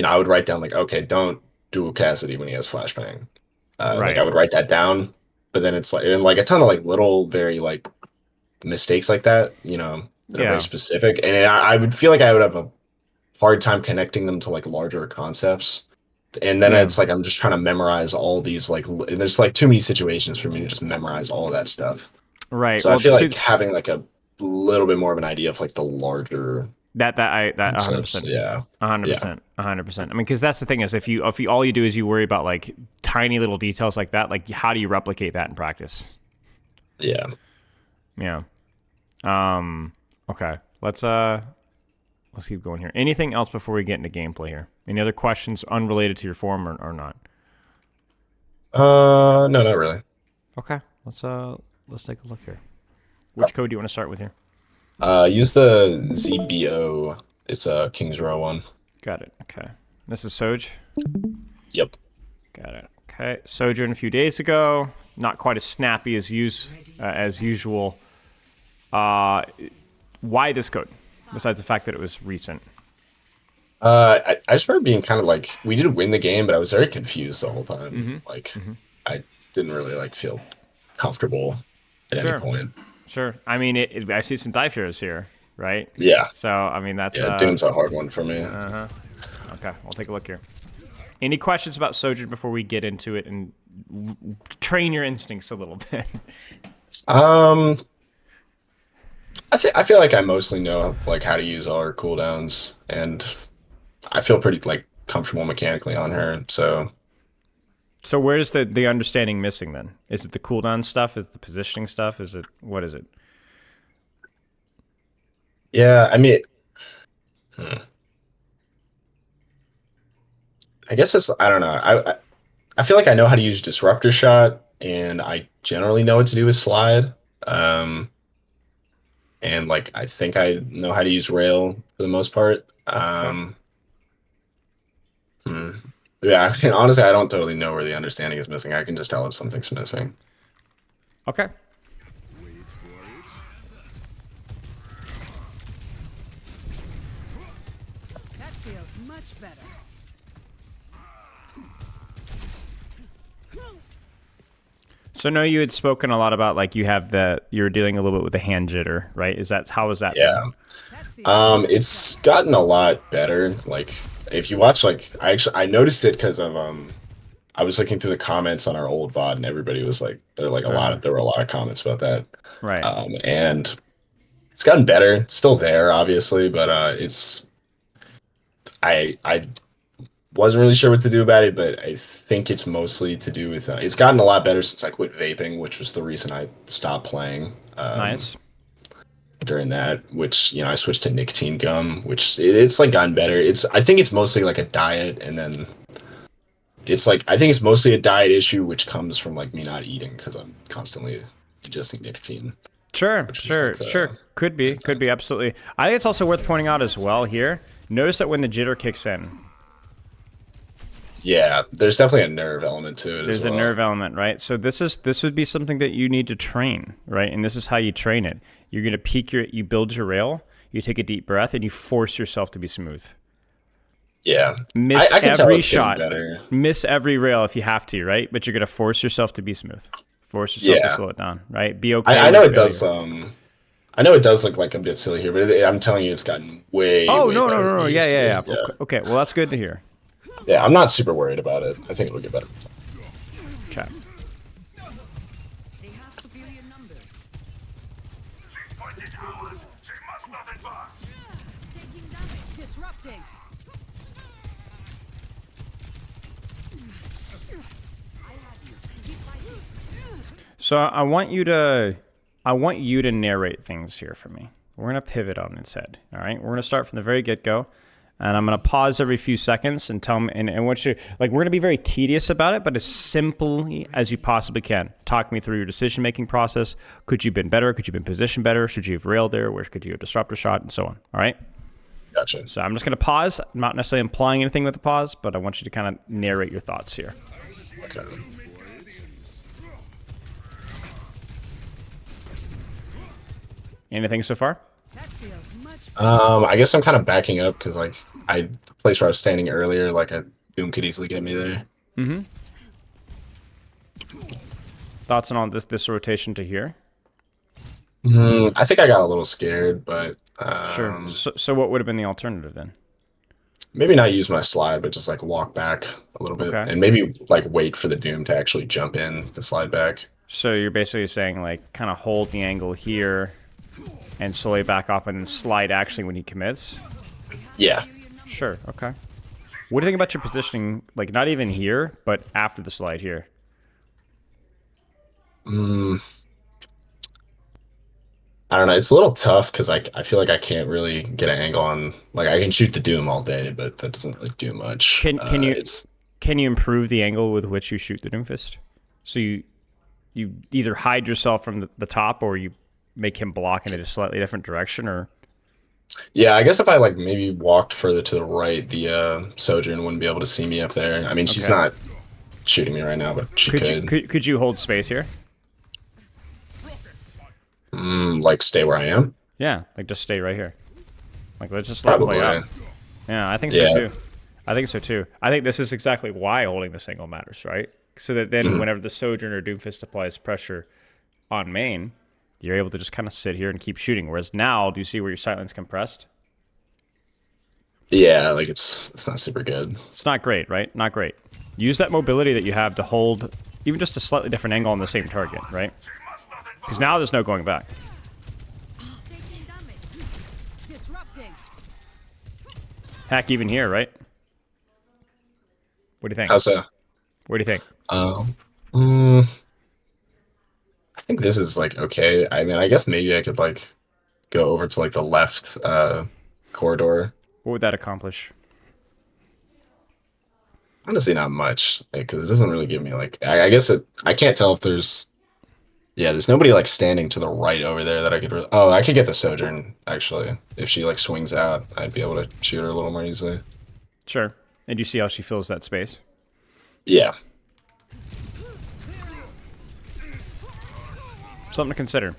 I would write down like, okay, don't dual Cassidy when he has flashbang. Like I Right. would write that down, but then it's like and like a ton of like little very like mistakes like that, that are very Yeah. specific, and I would feel like I would have a hard time connecting them to like larger concepts. And then Yeah. it's like I'm just trying to memorize all these like there's like too many situations for me to just memorize all of that stuff. Right. So I Well, feel so like having like a little bit more of an idea of like the larger that concepts. 100%. Yeah. Yeah. 100%. 100%. I mean, because that's the thing is if you all you do is you worry about like tiny little details like that, like how do you replicate that in practice? Yeah. Yeah. Okay. Let's keep going here. Anything else before we get into gameplay here? Any other questions unrelated to your form or not? No, not really. Okay. Let's take a look here. Which code do you want to start with here? Use the ZBO. It's a Kings Row one. Got it. Okay. This is Soj. Yep. Got it. Okay. Sojourn a few days ago. Not quite as snappy as usual. Why this code? Besides the fact that it was recent. I just remember being kind of like we did win the game, but I was very confused the whole time. Like I didn't really like feel comfortable at any Sure. point. Sure. I mean, I see some dive heroes here, right? Yeah. So I mean, that's Yeah, Doom's a hard one for me. okay. I'll take a look here. Any questions about Sojourn before we get into it and train your instincts a little bit? Um, I feel like I mostly know like how to use all her cooldowns, and I feel pretty like comfortable mechanically on her. So So where's the understanding missing then? Is it the cooldown stuff? Is it the positioning stuff? Is it what is it? yeah, I mean, hmm, I guess it's I don't know. I feel like I know how to use disruptor shot, and I generally know what to do with slide. Um, and like I think I know how to use rail for the most part. Sure. Hmm. Yeah, I mean, honestly, I don't totally know where the understanding is missing. I can just tell if something's missing. Okay. That feels much better. So I know you had spoken a lot about like you're dealing a little bit with the hand jitter, right? How is that? Yeah. That feels It's gotten a lot better. Like if you watch like I noticed it because of I was looking through the comments on our old VOD and everybody was like there were a lot of comments about that. Right. And it's gotten better. It's still there, obviously, but it's I wasn't really sure what to do about it, but I think it's mostly to do with it's gotten a lot better since I quit vaping, which was the reason I stopped playing. Nice. During that, which I switched to nicotine gum, which it's like gotten better. I think it's mostly like a diet, and then it's like I think it's mostly a diet issue, which comes from like me not eating because I'm constantly digesting nicotine. Sure, Which is sure, like the sure. Could be, absolutely. I think it's also worth pointing out as well here. Notice that when the jitter kicks in, Yeah, there's definitely a nerve element to it as There's a well. nerve element, right? So this would be something that you need to train, right? And this is how you train it. You're gonna you build your rail, you take a deep breath, and you force yourself to be smooth. Yeah, Miss I can tell every it's getting shot, better. miss every rail if you have to, right? But you're gonna force yourself to be smooth. Force yourself to Yeah, slow it down, right? Be okay I with know it does. failure. I know it does look like a bit silly here, but I'm telling you, it's gotten way, Oh way no no better no than no it yeah used to yeah be. yeah. Yeah, Okay, well that's good to hear. yeah, I'm not super worried about it. I think it'll get better. Okay. They have superior numbers. Taking damage. Disrupting. So I want you to narrate things here for me. We're gonna pivot on its head. All right. We're gonna start from the very get go, and I'm gonna pause every few seconds and tell me and want you like we're gonna be very tedious about it, but as simply as you possibly can. Talk me through your decision making process. Could you have been better? Could you have been positioned better? Should you have railed there? Where could you have disruptor shot and so on? All right. Gotcha. So I'm just gonna pause. I'm not necessarily implying anything with the pause, but I want you to kind of narrate your thoughts here. Okay. Anything so far? That feels much better. I guess I'm kind of backing up because the place where I was standing earlier, like a boom could easily get me there. Thoughts on all this rotation to here? I think I got a little scared, but Sure. So what would have been the alternative then? maybe not use my slide, but just like walk back a little bit Okay. and maybe like wait for the doom to actually jump in to slide back. So you're basically saying like kind of hold the angle here and slowly back up and then slide actually when he commits? Yeah. Sure. Okay. What do you think about your positioning? Like not even here, but after the slide here. I don't know. It's a little tough because I feel like I can't really get an angle on like I can shoot the doom all day, but that doesn't really do much. Can you improve the angle with which you shoot the Doomfist? So you either hide yourself from the top or you make him block in a slightly different direction, or Yeah, I guess if I like maybe walked further to the right, the Sojourn wouldn't be able to see me up there. I mean, she's Okay. not shooting me right now, but she could you could. could you hold space here? Like stay where I am. Yeah, like just stay right here. Like let's just let it Probably. play out. Yeah, I think so Yeah. too. I think so too. I think this is exactly why holding this angle matters, right? So that then whenever the Sojourn or Doomfist applies pressure on main, you're able to just kind of sit here and keep shooting. Whereas now, do you see where your sightlines compressed? Yeah, like it's not super good. It's not great, right? Not great. Use that mobility that you have to hold even just a slightly different angle on the same target, right? Because now there's no going back. Taking damage. Disrupting. Heck, even here, right? What do you think? How's that? What do you think? I think this is like okay. I mean, I guess maybe I could like go over to like the left corridor. What would that accomplish? Honestly, not much because it doesn't really give me like. I guess I can't tell if there's. Yeah, there's nobody like standing to the right over there that I could. Oh, I could get the Sojourn actually. If she like swings out, I'd be able to shoot her a little more easily. Sure. And you see how she fills that space? Yeah. Something to consider.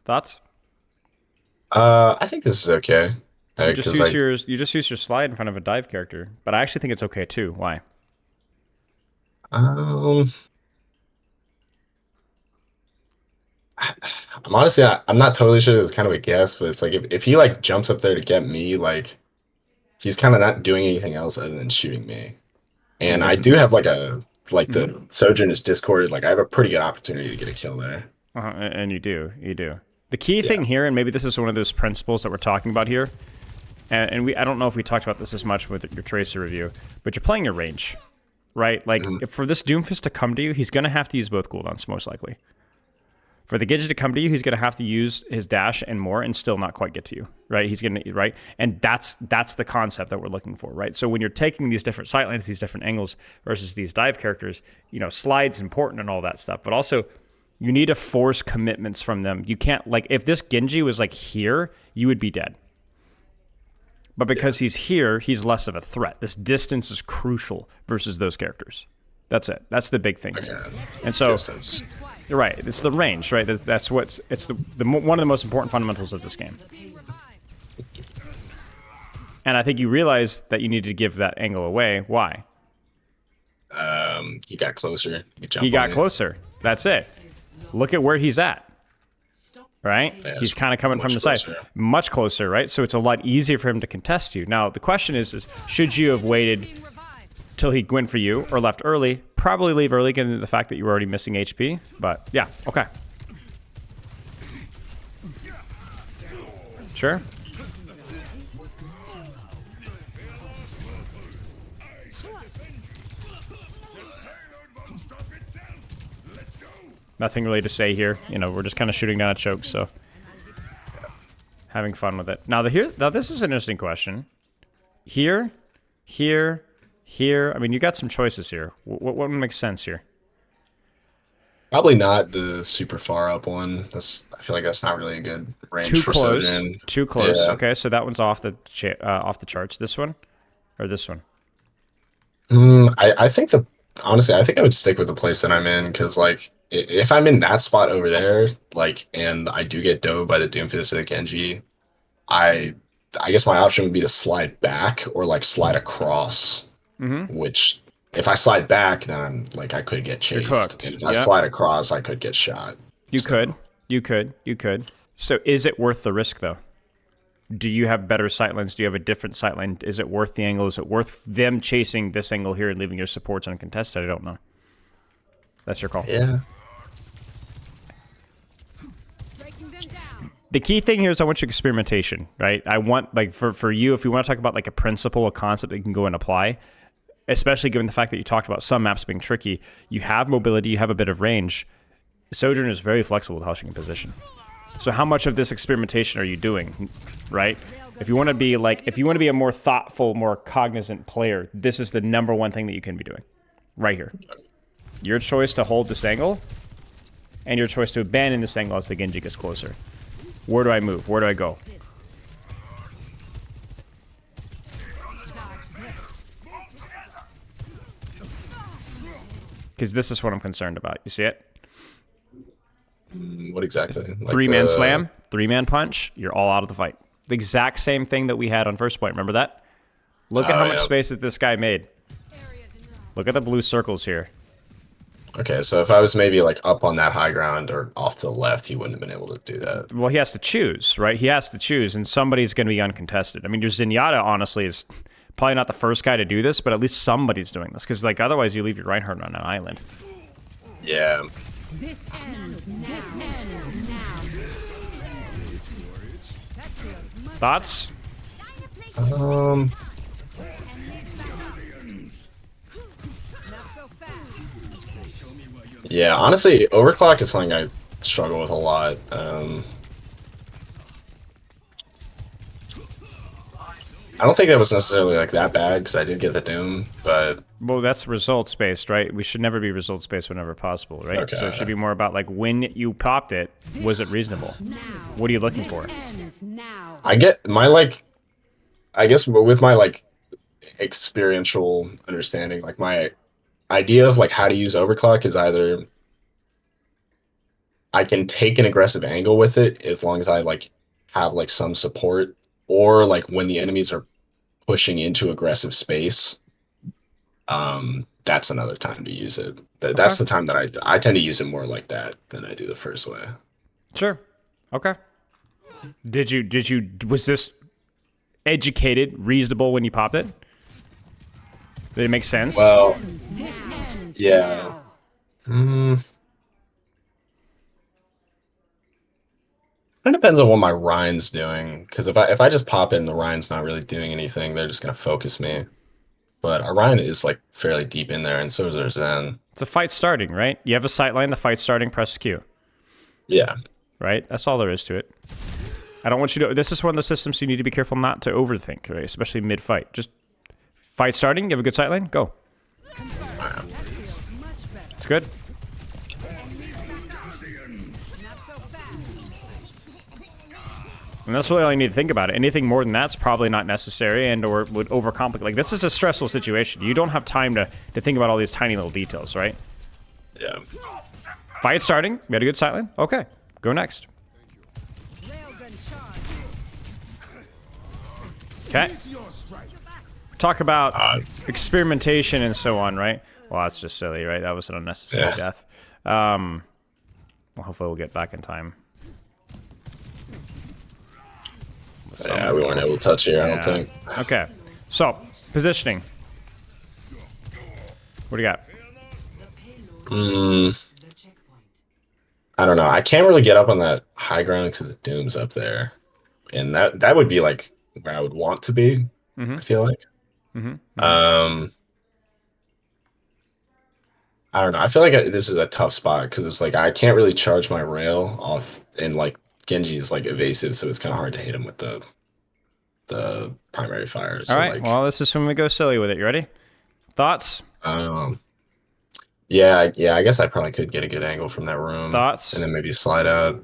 Thoughts? I think this is okay. You just Because you just use your slide in front of a dive character, but I actually think it's okay too. Why? I'm honestly I'm not totally sure. It's kind of a guess, but it's like if he like jumps up there to get me, like he's kind of not doing anything else other than shooting me. And I do have like the Sojourn is discorded. Like I have a pretty good opportunity to get a kill there. And you do. The key thing here, and maybe this is one of those principles that we're talking about here, and I don't know if we talked about this as much with your Tracer review, but you're playing your range, right? Like, if for this Doomfist to come to you, he's going to have to use both cooldowns, most likely. For the Gidget to come to you, he's going to have to use his dash and more and still not quite get to you, right? He's going to, right? And that's the concept that we're looking for, right? So when you're taking these different sightlines, these different angles versus these dive characters, slide's important and all that stuff, but also you need to force commitments from them. You can't, like, if this Genji was like here, you would be dead. But because he's here, he's less of a threat. This distance is crucial versus those characters. That's it. That's the big thing. Okay. And so, Distance. you're right. It's the range, right? That's what's it's one of the most important fundamentals of this game. And I think you realize that you need to give that angle away. Why? He got closer. He got closer. That's it. Look at where he's at. Right? Yeah, He's kind of coming from the side. Much closer, right? So it's a lot easier for him to contest you. Now, the question is should you have waited till he went for you or left early? Probably leave early given the fact that you were already missing HP. But, yeah, okay. Sure. Nothing really to say here. You know, we're just kind of shooting down a choke, so having fun with it. Now, this is an interesting question. Here, here, here. I mean, you got some choices here. What makes sense here? Probably not the super far up one. I feel like that's not really a good range Too for close. Sojourn. Too close. Yeah. Okay, so that one's off the charts. This one or this one? I think honestly, I think I would stick with the place that I'm in because like if I'm in that spot over there, like, and I do get dove by the Doomfist Genji, I guess my option would be to slide back or like slide across. Which if I slide back, then like I could get chased. cooked. And if I slide across, I could get shot. You could. So is it worth the risk though? Do you have better sightlines? Do you have a different sightline? Is it worth the angle? Is it worth them chasing this angle here and leaving your supports uncontested? I don't know. That's your call. Yeah. Breaking them down. The key thing here is I want your experimentation, right? I want, like, for you, if you want to talk about, like, a principle, a concept that you can go and apply, especially given the fact that you talked about some maps being tricky, you have mobility, you have a bit of range. Sojourn is very flexible with how she can position. So how much of this experimentation are you doing, right? If you want to be a more thoughtful, more cognizant player, this is the #1 thing that you can be doing right here. Your choice to hold this angle and your choice to abandon this angle as the Genji gets closer. Where do I move? Where do I go? Because this is what I'm concerned about. You see it? What exactly? Like Three-man slam, three-man punch, you're all out of the fight. The exact same thing that we had on first point. Remember that? Look at how much space that this guy made. Look at the blue circles here. Okay, so if I was maybe like up on that high ground or off to the left, he wouldn't have been able to do that. Well, he has to choose, right? He has to choose, and somebody's going to be uncontested. I mean, your Zenyatta, honestly, is probably not the first guy to do this, but at least somebody's doing this. Because, like, otherwise you leave your Reinhardt on an island. Yeah. This ends now. This ends now. That feels much Thoughts? not so fast. Yeah, honestly, overclock is something I struggle with a lot. I don't think that was necessarily like that bad because I did get the Doom, but Well, that's results-based, right? We should never be results-based whenever possible, right? Okay. So it should be more about, like, when you popped it, was it reasonable? What are you looking for? Ends now. I get my like, I guess with my like experiential understanding, like my idea of like how to use overclock is either I can take an aggressive angle with it as long as I like have like some support, or like when the enemies are pushing into aggressive space, that's another time to use it. That's the time that I tend to use it more like that than I do the first way. Sure. Okay. Was this educated, reasonable when you popped it? Did it make sense? Well, This ends yeah. now. It depends on what my Rhine's doing, because if I just pop it and the Rhine's not really doing anything, they're just gonna focus me. But our Rhine is like fairly deep in there, and so is our Zen. It's a fight starting, right? You have a sight line, the fight's starting, press Q. Yeah. Right? That's all there is to it. I don't want you to... This is one of the systems you need to be careful not to overthink, right? Especially mid-fight. Just fight starting, you have a good sight line, go. That feels much better. It's good. Not so fast. And that's really all you need to think about it. Anything more than that's probably not necessary and or would overcomplicate. Like, this is a stressful situation. You don't have time to think about all these tiny little details, right? Yeah. Fight starting. We had a good sightline. Okay, go next. Okay. Talk about experimentation and so on, right? Well, that's just silly, right? That was an unnecessary death. Well, hopefully we'll get back in time. Yeah, we weren't able to touch here, I don't think. Okay, so positioning. What do you got? I don't know. I can't really get up on that high ground because the Doom's up there, and that would be like where I would want to be. I feel like. I don't know. I feel like this is a tough spot because it's like I can't really charge my rail off, and like Genji is like evasive, so it's kind of hard to hit him with the primary fire. So, All right. like, Well, this is when we go silly with it. You ready? Thoughts? Yeah, I guess I probably could get a good angle from that room. Thoughts? And then maybe slide out.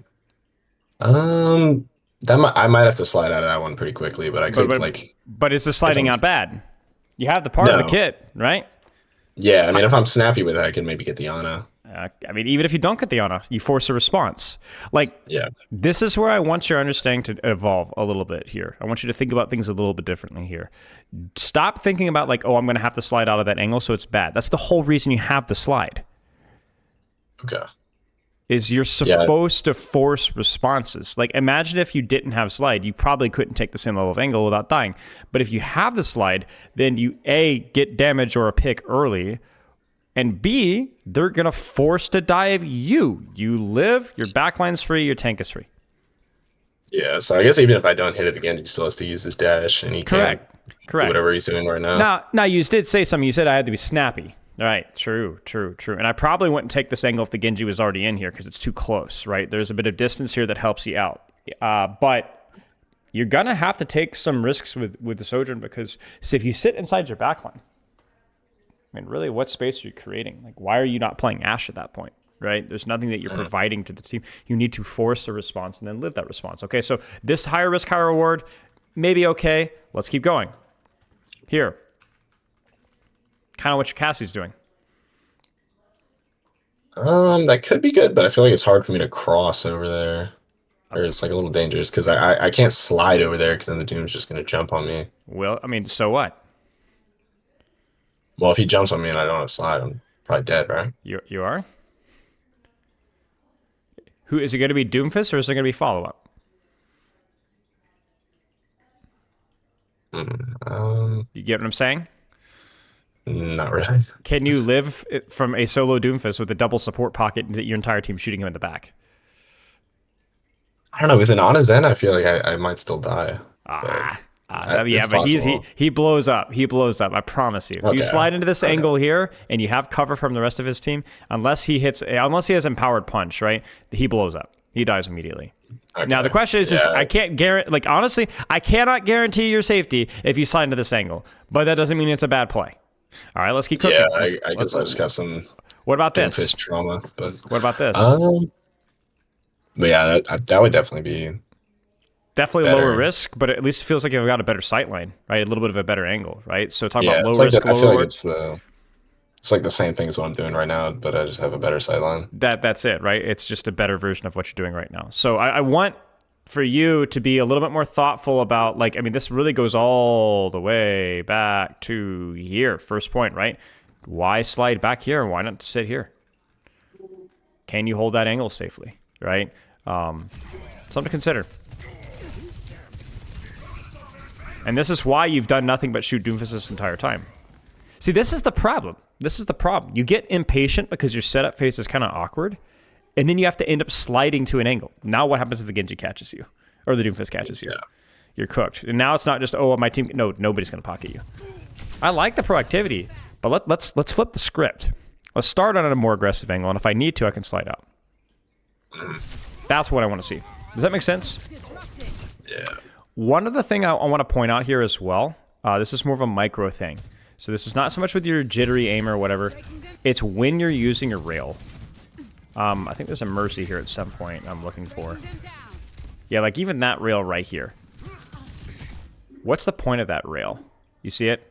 I might have to slide out of that one pretty quickly, but I could like. But is the sliding out bad? You have the part of the kit, right? Yeah, I mean, if I'm snappy with it, I can maybe get the Ana. I mean, even if you don't get the Ana, you force a response. Like, this is where I want your understanding to evolve a little bit here. I want you to think about things a little bit differently here. Stop thinking about like, oh, I'm going to have to slide out of that angle, so it's bad. That's the whole reason you have the slide. Okay. Is you're supposed to force responses. Like, imagine if you didn't have slide, you probably couldn't take the same level of angle without dying. But if you have the slide, then you A, get damage or a pick early, and B, they're going to force to dive you. You live, your backline's free, your tank is free. Yeah, so I guess even if I don't hit it again, he still has to use his dash, and he Correct. Do whatever he's doing right now. Now, you did say something. You said I had to be snappy. All right, true. And I probably wouldn't take this angle if the Genji was already in here because it's too close, right? There's a bit of distance here that helps you out. But you're going to have to take some risks with the Sojourn because if you sit inside your backline, I mean, really, what space are you creating? Like, why are you not playing Ashe at that point, right? There's nothing that you're providing to the team. You need to force a response and then live that response. Okay, so this higher risk, higher reward, maybe okay. Let's keep going. Here. Kind of what your Cassie's doing. That could be good, but I feel like it's hard for me to cross over there. Or it's like a little dangerous because I can't slide over there because then the Doom's just going to jump on me. Well, I mean, so what? Well, if he jumps on me and I don't have slide, I'm probably dead, right? You are? Who is it going to be Doomfist or is it going to be follow-up? You get what I'm saying? Not really. Can you live from a solo Doomfist with a double support pocket and your entire team shooting him in the back? I don't know. With an Ana Zen, I feel like I might still die. Yeah, but he blows up. He blows up. I promise you. If you slide into this angle here and you have cover from the rest of his team, unless he has empowered punch, right? He blows up. He dies immediately. Okay. Now the question is, I can't guarantee. Like honestly, I cannot guarantee your safety if you slide into this angle. But that doesn't mean it's a bad play. All right, let's keep cooking. Yeah, I guess I just got some. What about this? Fist trauma. But what about this? But yeah, that would definitely be. Definitely better. Lower risk, but at least it feels like you've got a better sight line, right? A little bit of a better angle, right? So talk about low risk, low I feel reward. like it's like the same thing as what I'm doing right now, but I just have a better sight line. That's it, right? It's just a better version of what you're doing right now. So I want for you to be a little bit more thoughtful about, like, I mean, this really goes all the way back to here. First point, right? Why slide back here and why not sit here? Can you hold that angle safely, right? Something to consider. And this is why you've done nothing but shoot Doomfist this entire time. See, this is the problem. You get impatient because your setup phase is kind of awkward, and then you have to end up sliding to an angle. Now what happens if the Genji catches you? Or the Doomfist catches you? Yeah. You're cooked. And now it's not just, oh, my team... No, nobody's going to pocket you. I like the proactivity, but let's flip the script. Let's start on a more aggressive angle, and if I need to, I can slide out. That's what I want to see. Does that make sense? Yeah. One other thing I want to point out here as well, this is more of a micro thing. So this is not so much with your jittery aim or whatever. It's when you're using a rail. I think there's a Mercy here at some point I'm looking for. Yeah, like even that rail right here. What's the point of that rail? You see it?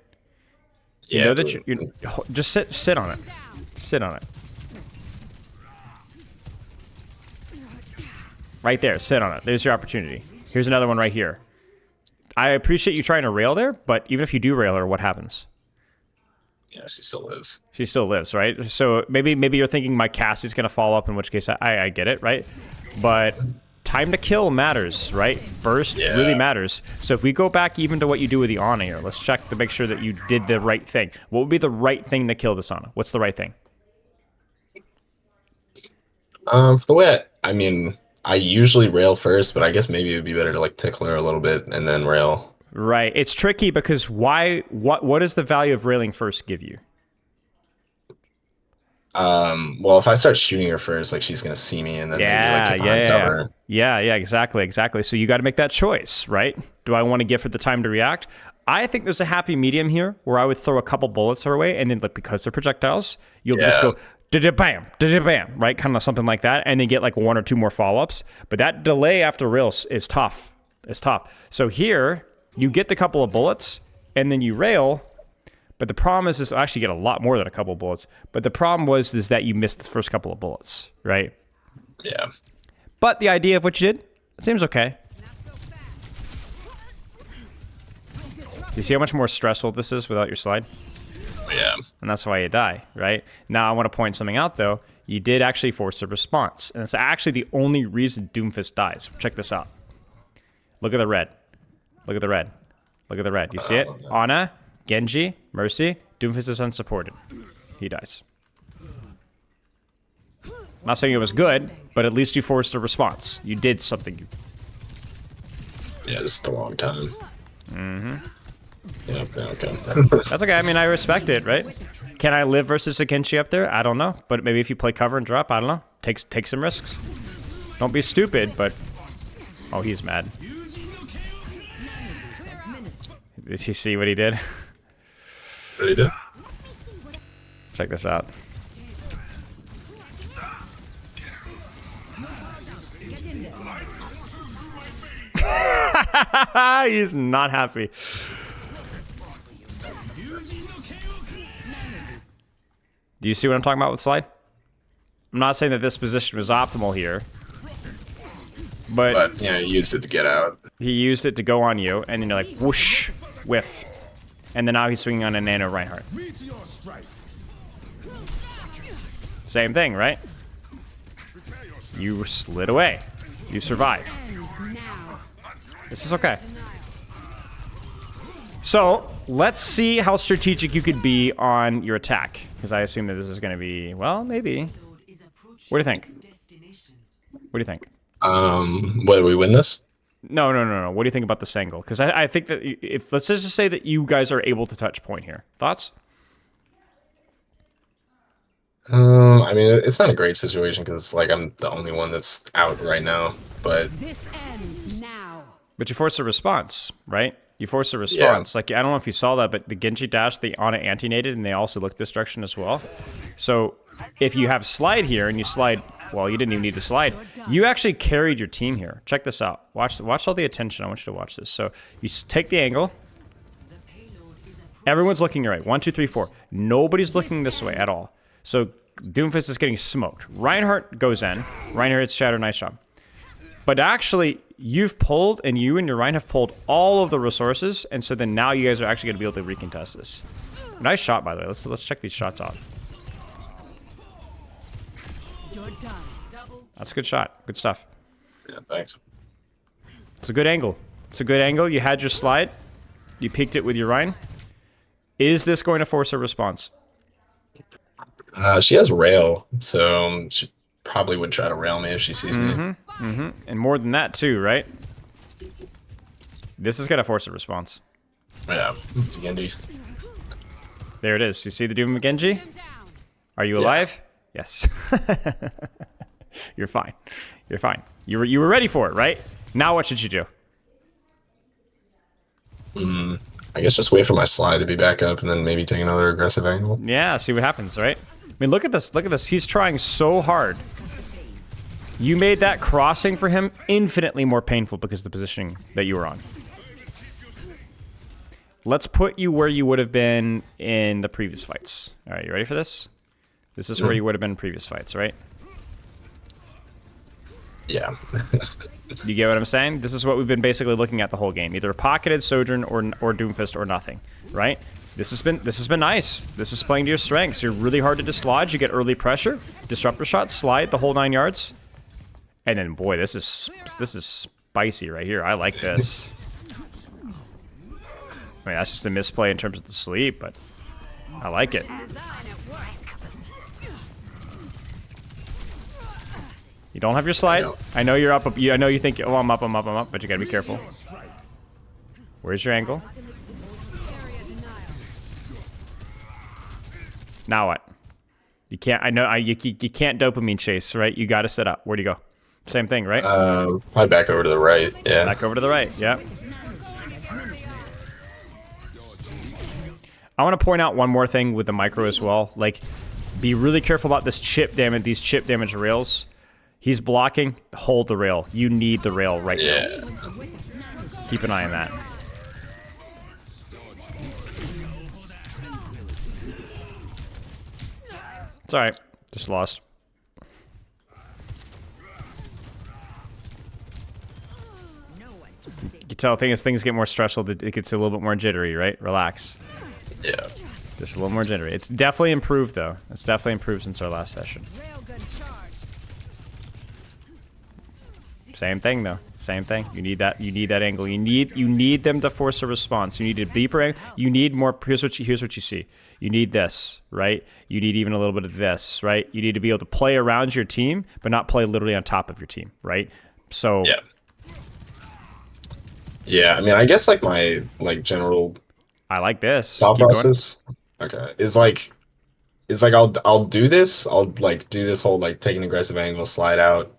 You Yeah, know that you just sit on it. Sit on it. Right there, sit on it. There's your opportunity. Here's another one right here. I appreciate you trying to rail there, but even if you do rail her, what happens? yeah, she still lives. She still lives, right? So maybe you're thinking my cast is going to fall up, in which case I get it, right? But time to kill matters, right? Burst really matters. So if we go back even to what you do with the Ana here, let's check to make sure that you did the right thing. What would be the right thing to kill this Ana? What's the right thing? For the way I mean, I usually rail first, but I guess maybe it would be better to like tickle her a little bit and then rail. Right. It's tricky because what does the value of railing first give you? Well, if I start shooting her first, like she's gonna see me and then maybe like get behind cover. Yeah, exactly. So you got to make that choice, right? Do I want to give her the time to react? I think there's a happy medium here where I would throw a couple bullets her way, and then like because they're projectiles, you'll just go da-da-bam, da-da-bam, right? Kind of something like that, and then get like 1 or 2 more follow-ups. But that delay after rails is tough. It's tough. So here, you get the couple of bullets, and then you rail. But the problem is I actually get a lot more than a couple of bullets. But the problem is that you missed the first couple of bullets, right? Yeah. But the idea of what you did, it seems okay. Do you see how much more stressful this is without your slide? Yeah. And that's why you die, right? Now I want to point something out, though. You did actually force a response. And it's actually the only reason Doomfist dies. Check this out. Look at the red. Look at the red. Look at the red. You see it? Ana, Genji, Mercy, Doomfist is unsupported. He dies. I'm not saying it was good, but at least you forced a response. You did something. Yeah, just a long time. Mm-hmm. Yeah, okay. That's okay. I mean, I respect it, right? Can I live versus a Genji up there? I don't know. But maybe if you play cover and drop, I don't know. Take some risks. Don't be stupid, but... Oh, he's mad. Did you see what he did? What did he do? Check this out. He's not happy. Do you see what I'm talking about with slide? I'm not saying that this position was optimal here. But yeah, he used it to get out. He used it to go on you, and then you're like, whoosh, whiff. And then now he's swinging on a Nano Reinhardt. Same thing, right? You slid away. You survived. This is okay. So, let's see how strategic you could be on your attack. Because I assume that this is going to be, well, maybe. What do you think? What do you think? What, do we win this? No. What do you think about this angle? Because I think that if, let's just say that you guys are able to touch point here. Thoughts? I mean, it's not a great situation because, like, I'm the only one that's out right now, but... This ends now. But you force a response, right? You force a response. Yeah. Like, I don't know if you saw that, but the Genji dash, they Ana anti-nated, and they also look this direction as well. So, if you have slide here, and you slide... Well, you didn't even need to slide. You actually carried your team here. Check this out. Watch all the attention. I want you to watch this. So, you take the angle. Everyone's looking your right. 1, 2, 3, 4. Nobody's looking this way at all. So, Doomfist is getting smoked. Reinhardt goes in. Reinhardt hits Shatter. Nice job. But actually, you've pulled, and you and your Rein have pulled all of the resources, and so then now you guys are actually going to be able to recontest this. Nice shot, by the way. Let's check these shots out. That's a good shot. Good stuff. Yeah, thanks. It's a good angle. It's a good angle. You had your slide. You peeked it with your Rein. Is this going to force a response? She has rail, so she probably would try to rail me if she sees me. And more than that, too, right? This is going to force a response. Yeah, it's Genji. There it is. You see the Doom of Genji? Are you alive? Yes. You're fine. You're fine. You were ready for it, right? Now what should you do? I guess just wait for my slide to be back up and then maybe take another aggressive angle. Yeah, see what happens, right? I mean, look at this. Look at this. He's trying so hard. You made that crossing for him infinitely more painful because of the positioning that you were on. Let's put you where you would have been in the previous fights. All right, you ready for this? This is where you would have been in previous fights, right? Yeah. You get what I'm saying? This is what we've been basically looking at the whole game. Either a pocketed Sojourn or Doomfist or nothing, right? This has been nice. This is playing to your strengths. You're really hard to dislodge. You get early pressure, disruptor shot, slide the whole 9 yards. And then, boy, this is spicy right here. I like this. I mean, that's just a misplay in terms of the sleep, but I like it. You don't have your slide. I know you're up. I know you think, oh, I'm up, but you gotta be careful. Where's your angle? Now what? You can't. I know. You can't dopamine chase, right? You gotta set up. Where do you go? Same thing, right? Probably back over to the right. Yeah. Back over to the right. Yeah. I want to point out one more thing with the micro as well. Like, be really careful about this chip damage. These chip damage rails. He's blocking. Hold the rail. You need the rail right now. Keep an eye on that. It's alright. Just lost. You can tell things get more stressful. It gets a little bit more jittery, right? Relax. Yeah. Just a little more jittery. It's definitely improved, though. It's definitely improved since our last session. Same thing, though. Same thing. You need that. You need that angle. You need them to force a response. You need a deeper angle. You need more. Here's what you see. You need this, right? You need even a little bit of this, right? You need to be able to play around your team, but not play literally on top of your team, right? So. Yeah. Yeah. I mean, I guess like my general. I like this. Thought process. Okay. It's like I'll do this. I'll like do this whole like take an aggressive angle, slide out,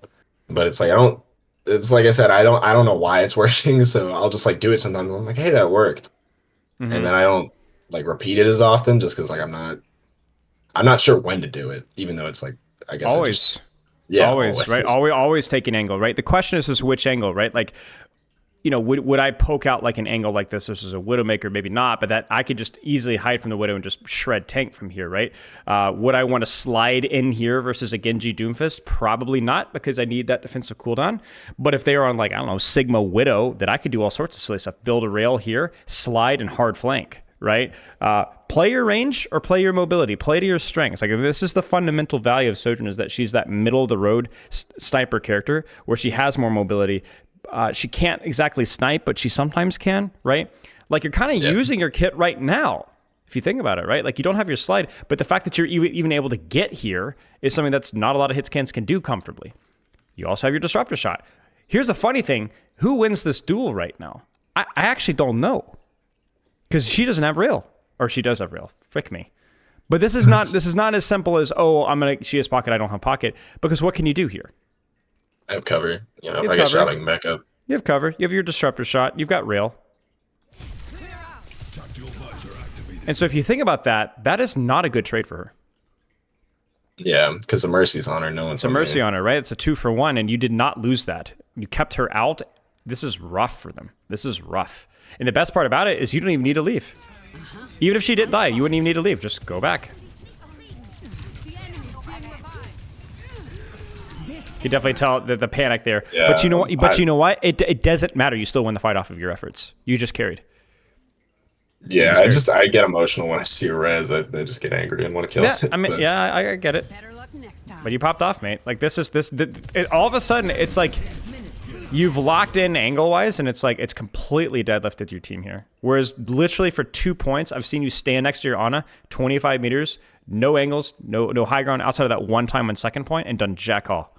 but it's like I don't. It's like I said, I don't know why it's working, so I'll just like do it sometimes. I'm like, hey, that worked, and then I don't like repeat it as often, just because like I'm not sure when to do it, even though it's like I guess always, always. Right? Always take an angle, right? The question is which angle, right? Like, you know, would I poke out like an angle like this versus a Widowmaker? Maybe not, but that I could just easily hide from the Widow and just shred tank from here, right? Would I want to slide in here versus a Genji Doomfist? Probably not, because I need that defensive cooldown. But if they are on like, I don't know, Sigma Widow, that I could do all sorts of silly stuff. Build a rail here, slide and hard flank, right? Play your range or play your mobility. Play to your strengths. Like, this is the fundamental value of Sojourn, is that she's that middle of the road sniper character where she has more mobility. She can't exactly snipe, but she sometimes can, right? Like, you're kind of using your kit right now, if you think about it, right? Like, you don't have your slide, but the fact that you're even able to get here is something that's not a lot of hit scans can do comfortably. You also have your disruptor shot. Here's the funny thing. Who wins this duel right now? I actually don't know, because she doesn't have rail, or she does have rail. Frick me. But this is not as simple as, oh, she has pocket, I don't have pocket, because what can you do here? I have cover. You know, if I get shot, I can back up. You have cover. You have your disruptor shot. You've got rail. And so if you think about that, that is not a good trade for her. Yeah, because the Mercy's on her. No one's It's a Mercy on her, right? It's a 2-for-1, and you did not lose that. You kept her out. This is rough for them. This is rough. And the best part about it is you don't even need to leave. Even if she didn't die, you wouldn't even need to leave. Just go back. You definitely tell the panic there. Yeah, but you know what? You know what? It doesn't matter. You still win the fight off of your efforts. You just carried. Yeah, I get emotional when I see a res. I just get angry and want to kill it. I mean, yeah, I get it. But you popped off, mate. Like, all of a sudden, it's like you've locked in angle-wise, and it's like it's completely deadlifted your team here. Whereas literally for 2 points, I've seen you stand next to your Ana, 25 meters, no angles, no high ground outside of that one time on second point, and done jack all.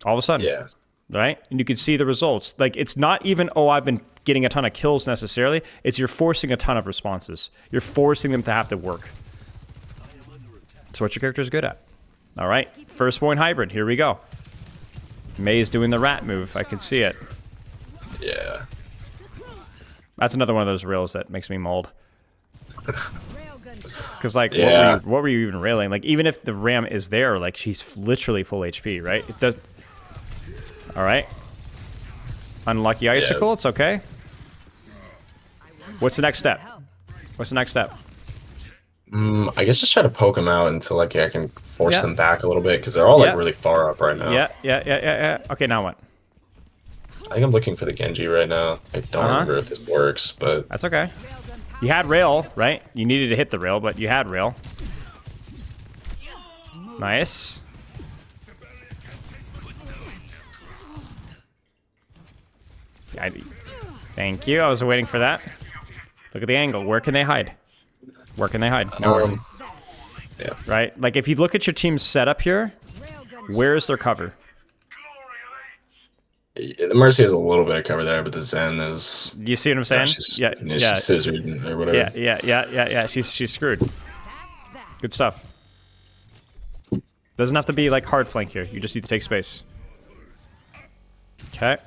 All of a sudden. Yeah. Right? And you can see the results. Like, it's not even, I've been getting a ton of kills necessarily. It's you're forcing a ton of responses. You're forcing them to have to work. That's what your character is good at. All right. First point hybrid. Here we go. May's doing the rat move. I can see it. Yeah. That's another one of those rails that makes me mold. Because, like, Yeah. what were you even railing? Like, even if the ram is there, like, she's literally full HP, right? It does... Alright. Unlucky icicle, it's okay. What's the next step? What's the next step? I guess just try to poke them out until like I can force Yeah. them back a little bit because they're all like Yeah. really far up right now. Yeah. Okay, now what? I think I'm looking for the Genji right now. I don't remember if this works, but That's okay. You had rail, right? You needed to hit the rail, but you had rail. Nice. Thank you. I was waiting for that. Look at the angle. Where can they hide? Where can they hide? Nowhere. yeah. Right? Like, if you look at your team's setup here, where is their cover? The Mercy has a little bit of cover there, but the Zen is. Do you see what I'm saying? Yeah, she's scissored or whatever. Yeah. She's screwed. Good stuff. Doesn't have to be like hard flank here. You just need to take space. Okay.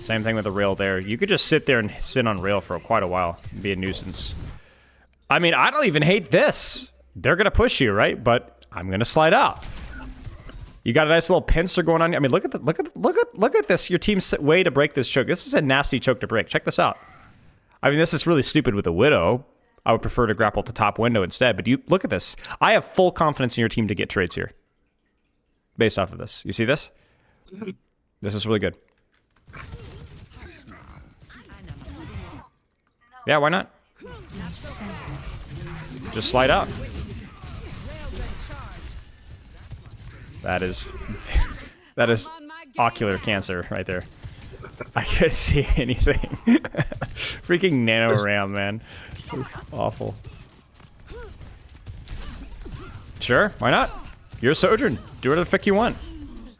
Same thing with the rail there. You could just sit there and sit on rail for quite a while and be a nuisance. I mean, I don't even hate this. They're gonna push you, right? But I'm gonna slide out. You got a nice little pincer going on. I mean, look at this. Your team's way to break this choke. This is a nasty choke to break. Check this out. I mean, this is really stupid with the Widow. I would prefer to grapple to top window instead. But you look at this. I have full confidence in your team to get trades here, based off of this. You see this? This is really good. Yeah, why not? Just slide out. That is ocular cancer right there. I can't see anything. Freaking nano ram, man. It's awful. Sure, why not? You're a Sojourn. Do whatever the fuck you want.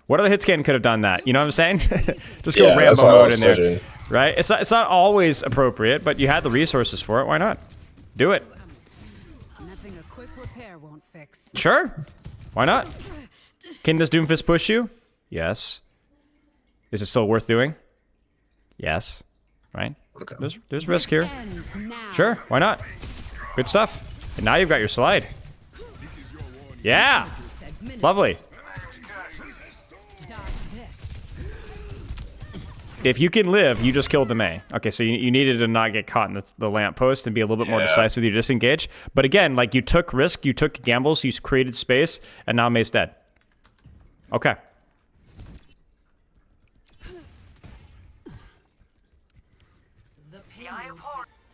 What other hit scan could have done that? You know what I'm saying? Just go Rambo mode in there. Right? It's not always appropriate, but you had the resources for it. Why not? Do it. Nothing a quick repair won't fix. Sure. Why not? Can this Doomfist push you? Yes. Is it still worth doing? Yes. Right? Okay. There's risk here. Ends now. Sure. Why not? Good stuff. And now you've got your slide. Yeah. Lovely. Dodge this. If you can live, you just killed the Mei. Okay, so you needed to not get caught in the lamppost and be a little bit more decisive with your disengage. But again, like, you took risk, you took gambles, you created space, and now Mei's dead. Okay.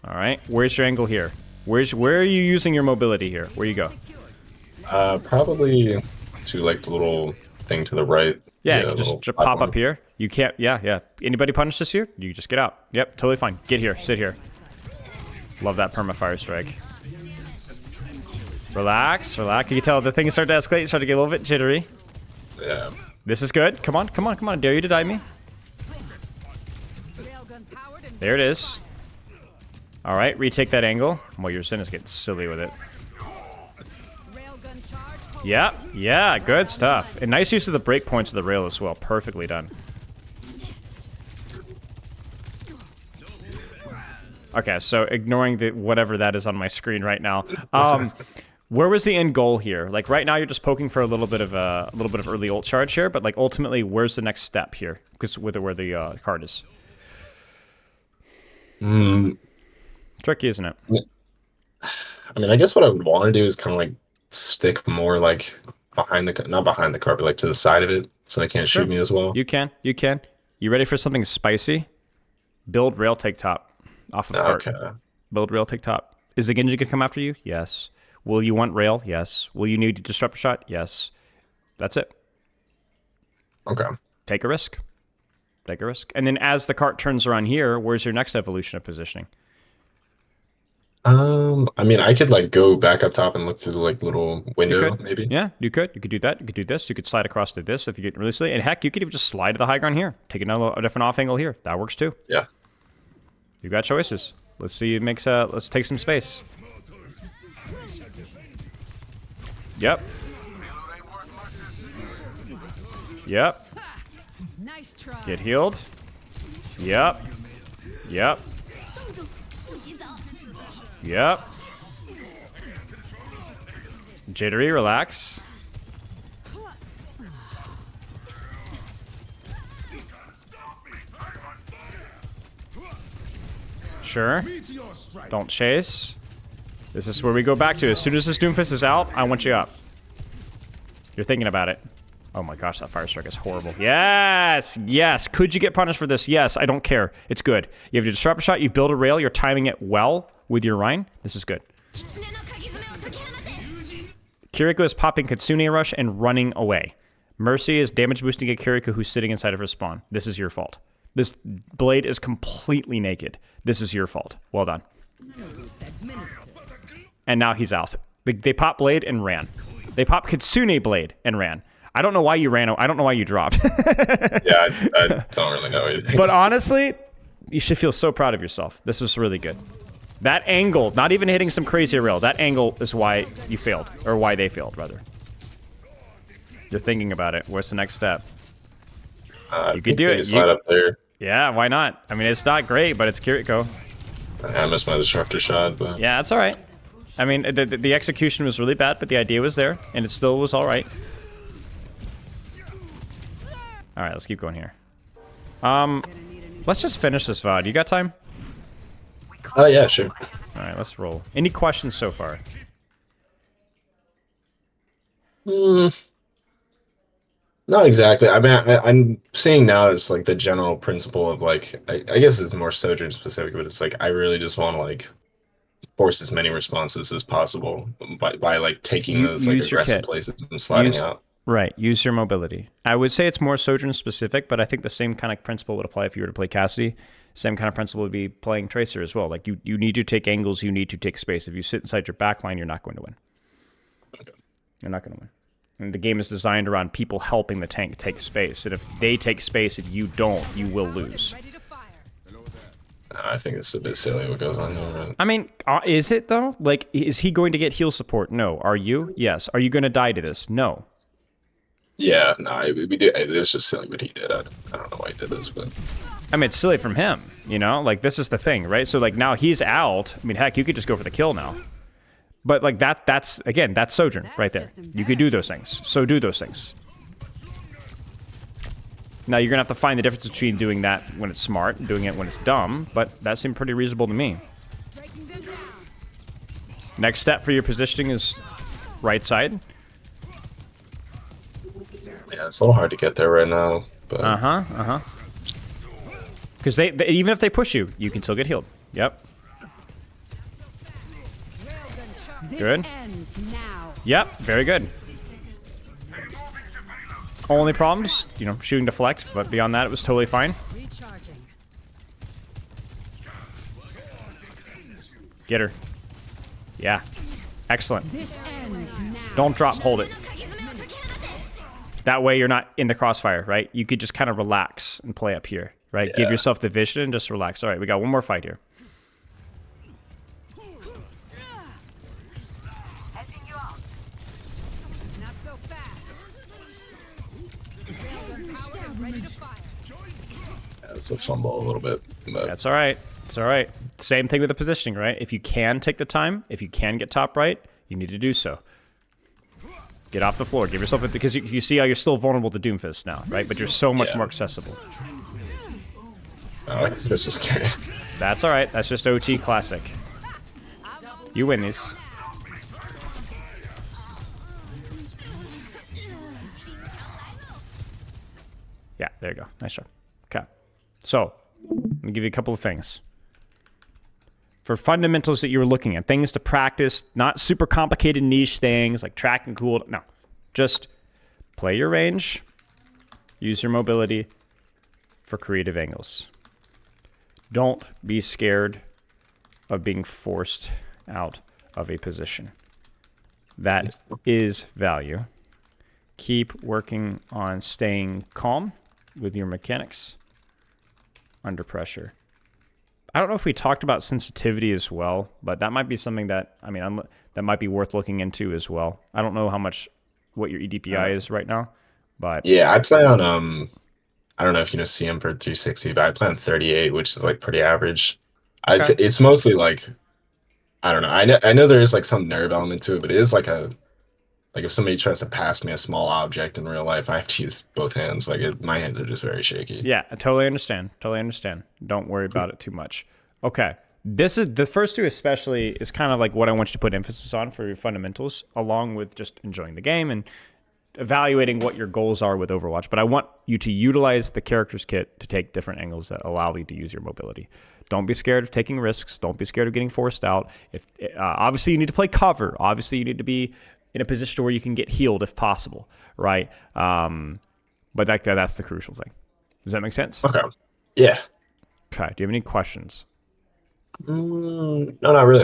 All right, where's your angle here? Where are you using your mobility here? Where you go? Probably to like the little thing to the right. Yeah, you can just pop up here. You can't, yeah. Anybody punish this here? You just get out. Yep, totally fine. Get here, sit here. Love that perma-fire strike. Relax. You can tell the thing started to escalate, started to get a little bit jittery. Yeah. This is good. Come on. Dare you to die me. There it is. All right, retake that angle. Well, your Sin is getting silly with it. Yeah, good stuff. And nice use of the breakpoints of the rail as well. Perfectly done. Okay, so ignoring the whatever that is on my screen right now. Where was the end goal here? Like, right now you're just poking for a little bit of early ult charge here, but like ultimately, where's the next step here? Because with where the card is. Tricky, isn't it? I mean, I guess what I would want to do is kind of like stick more like behind the, not behind the card, but like to the side of it, so they can't shoot me as well. You can. You ready for something spicy? Build rail, take top off of cart. Okay. Build rail, take top. Is the Genji gonna come after you? Yes. Will you want rail? Yes. Will you need to disrupt a shot? Yes. That's it. Okay. Take a risk. And then as the cart turns around here, where's your next evolution of positioning? I mean, I could like go back up top and look through the like little window, maybe. Yeah, you could. You could do that. You could do this. You could slide across to this if you get really silly. And heck, you could even just slide to the high ground here. Take a different off angle here. That works too. Yeah. You got choices. Let's see. Let's take some space. Yep. Nice try. Get healed. Yep. Yep. Jittery, relax. Sure. Don't chase. This is where we go back to. As soon as this Doomfist is out, I want you up. You're thinking about it. Oh my gosh, that Fire Strike is horrible. Yes! Yes! Could you get punished for this? Yes, I don't care. It's good. You have your Disruptor Shot, you build a rail, you're timing it well with your Rhine. This is good. Kiriko is popping Kitsune Rush and running away. Mercy is damage boosting a Kiriko who's sitting inside of her spawn. This is your fault. This blade is completely naked. This is your fault. Well done. And now he's out. They pop blade and ran. They pop Kitsune blade and ran. I don't know why you ran. I don't know why you dropped. Yeah, I don't really know either. But honestly, you should feel so proud of yourself. This was really good. That angle, not even hitting some crazy rail, that angle is why you failed. Or why they failed, rather. You're thinking about it. What's the next step? You could do it. Slide up there. Yeah, why not? I mean, it's not great, but it's Kiriko. I missed my Disruptor Shot, but... Yeah, that's all right. I mean, the execution was really bad, but the idea was there, and it still was all right. All right, let's keep going here. Let's just finish this VOD. You got time? Oh, yeah, sure. All right, let's roll. Any questions so far? Not exactly. I mean, I'm seeing now it's like the general principle of like, I guess it's more Sojourn specific, but it's like I really just want to like force as many responses as possible by like taking those like aggressive places and sliding out. Right, use your mobility. I would say it's more Sojourn specific, but I think the same kind of principle would apply if you were to play Cassidy. Same kind of principle would be playing Tracer as well. Like you need to take angles, you need to take space. If you sit inside your backline, you're not going to win. Okay. You're not going to win. And the game is designed around people helping the tank take space. And if they take space and you don't, you will lose. I think it's a bit silly what goes on here. Right? I mean, is it though? Like, is he going to get heal support? No. Are you? Yes. Are you going to die to this? No. Yeah, no, we did. It was just silly what he did. I don't know why he did this, but I mean, it's silly from him. You know, like this is the thing, right? So like now he's out. I mean, heck, you could just go for the kill now. But like that's again, that's Sojourn right there. You could do those things. So do those things. Now you're gonna have to find the difference between doing that when it's smart and doing it when it's dumb. But that seemed pretty reasonable to me. Next step for your positioning is right side. Yeah, it's a little hard to get there right now. But Because they even if they push you, you can still get healed. Yep. Good. Yep, very good. Only problems, you know, shooting deflect, but beyond that, it was totally fine. Get her. Yeah. Excellent. Don't drop, hold it. That way you're not in the crossfire, right? You could just kind of relax and play up here, right? Yeah. Give yourself the vision and just relax. All right, we got one more fight here. It's a fumble a little bit. But. That's all right. It's all right. Same thing with the positioning, right? If you can take the time, if you can get top right, you need to do so. Get off the floor. Give yourself it because you see how you're still vulnerable to Doomfist now, right? But you're so much more accessible. Oh, this was scary. That's all right. That's just OT classic. You win these. Yeah, there you go. Nice job. Okay. So, let me give you a couple of things. For fundamentals that you were looking at, things to practice, not super complicated niche things like track and cool. No, just play your range, use your mobility for creative angles. Don't be scared of being forced out of a position. That is value. Keep working on staying calm with your mechanics under pressure. I don't know if we talked about sensitivity as well, but that might be something that, I mean, that might be worth looking into as well. I don't know what your EDPI is right now, but... Yeah, I play on, I don't know if you know CM for 360, but I play on 38, which is like pretty average. Okay. It's mostly like, I don't know. I know there is like some nerve element to it, but it is like if somebody tries to pass me a small object in real life, I have to use both hands. My hands are just very shaky. Yeah, I totally understand. Totally understand. Don't worry about it too much. Okay. This is the first two especially is kind of like what I want you to put emphasis on for your fundamentals, along with just enjoying the game and evaluating what your goals are with Overwatch. But I want you to utilize the characters kit to take different angles that allow you to use your mobility. Don't be scared of taking risks. Don't be scared of getting forced out. If obviously you need to play cover. Obviously you need to be in a position where you can get healed if possible, right? But that's the crucial thing. Does that make sense? Okay. Yeah. Okay. Do you have any questions? No, not really.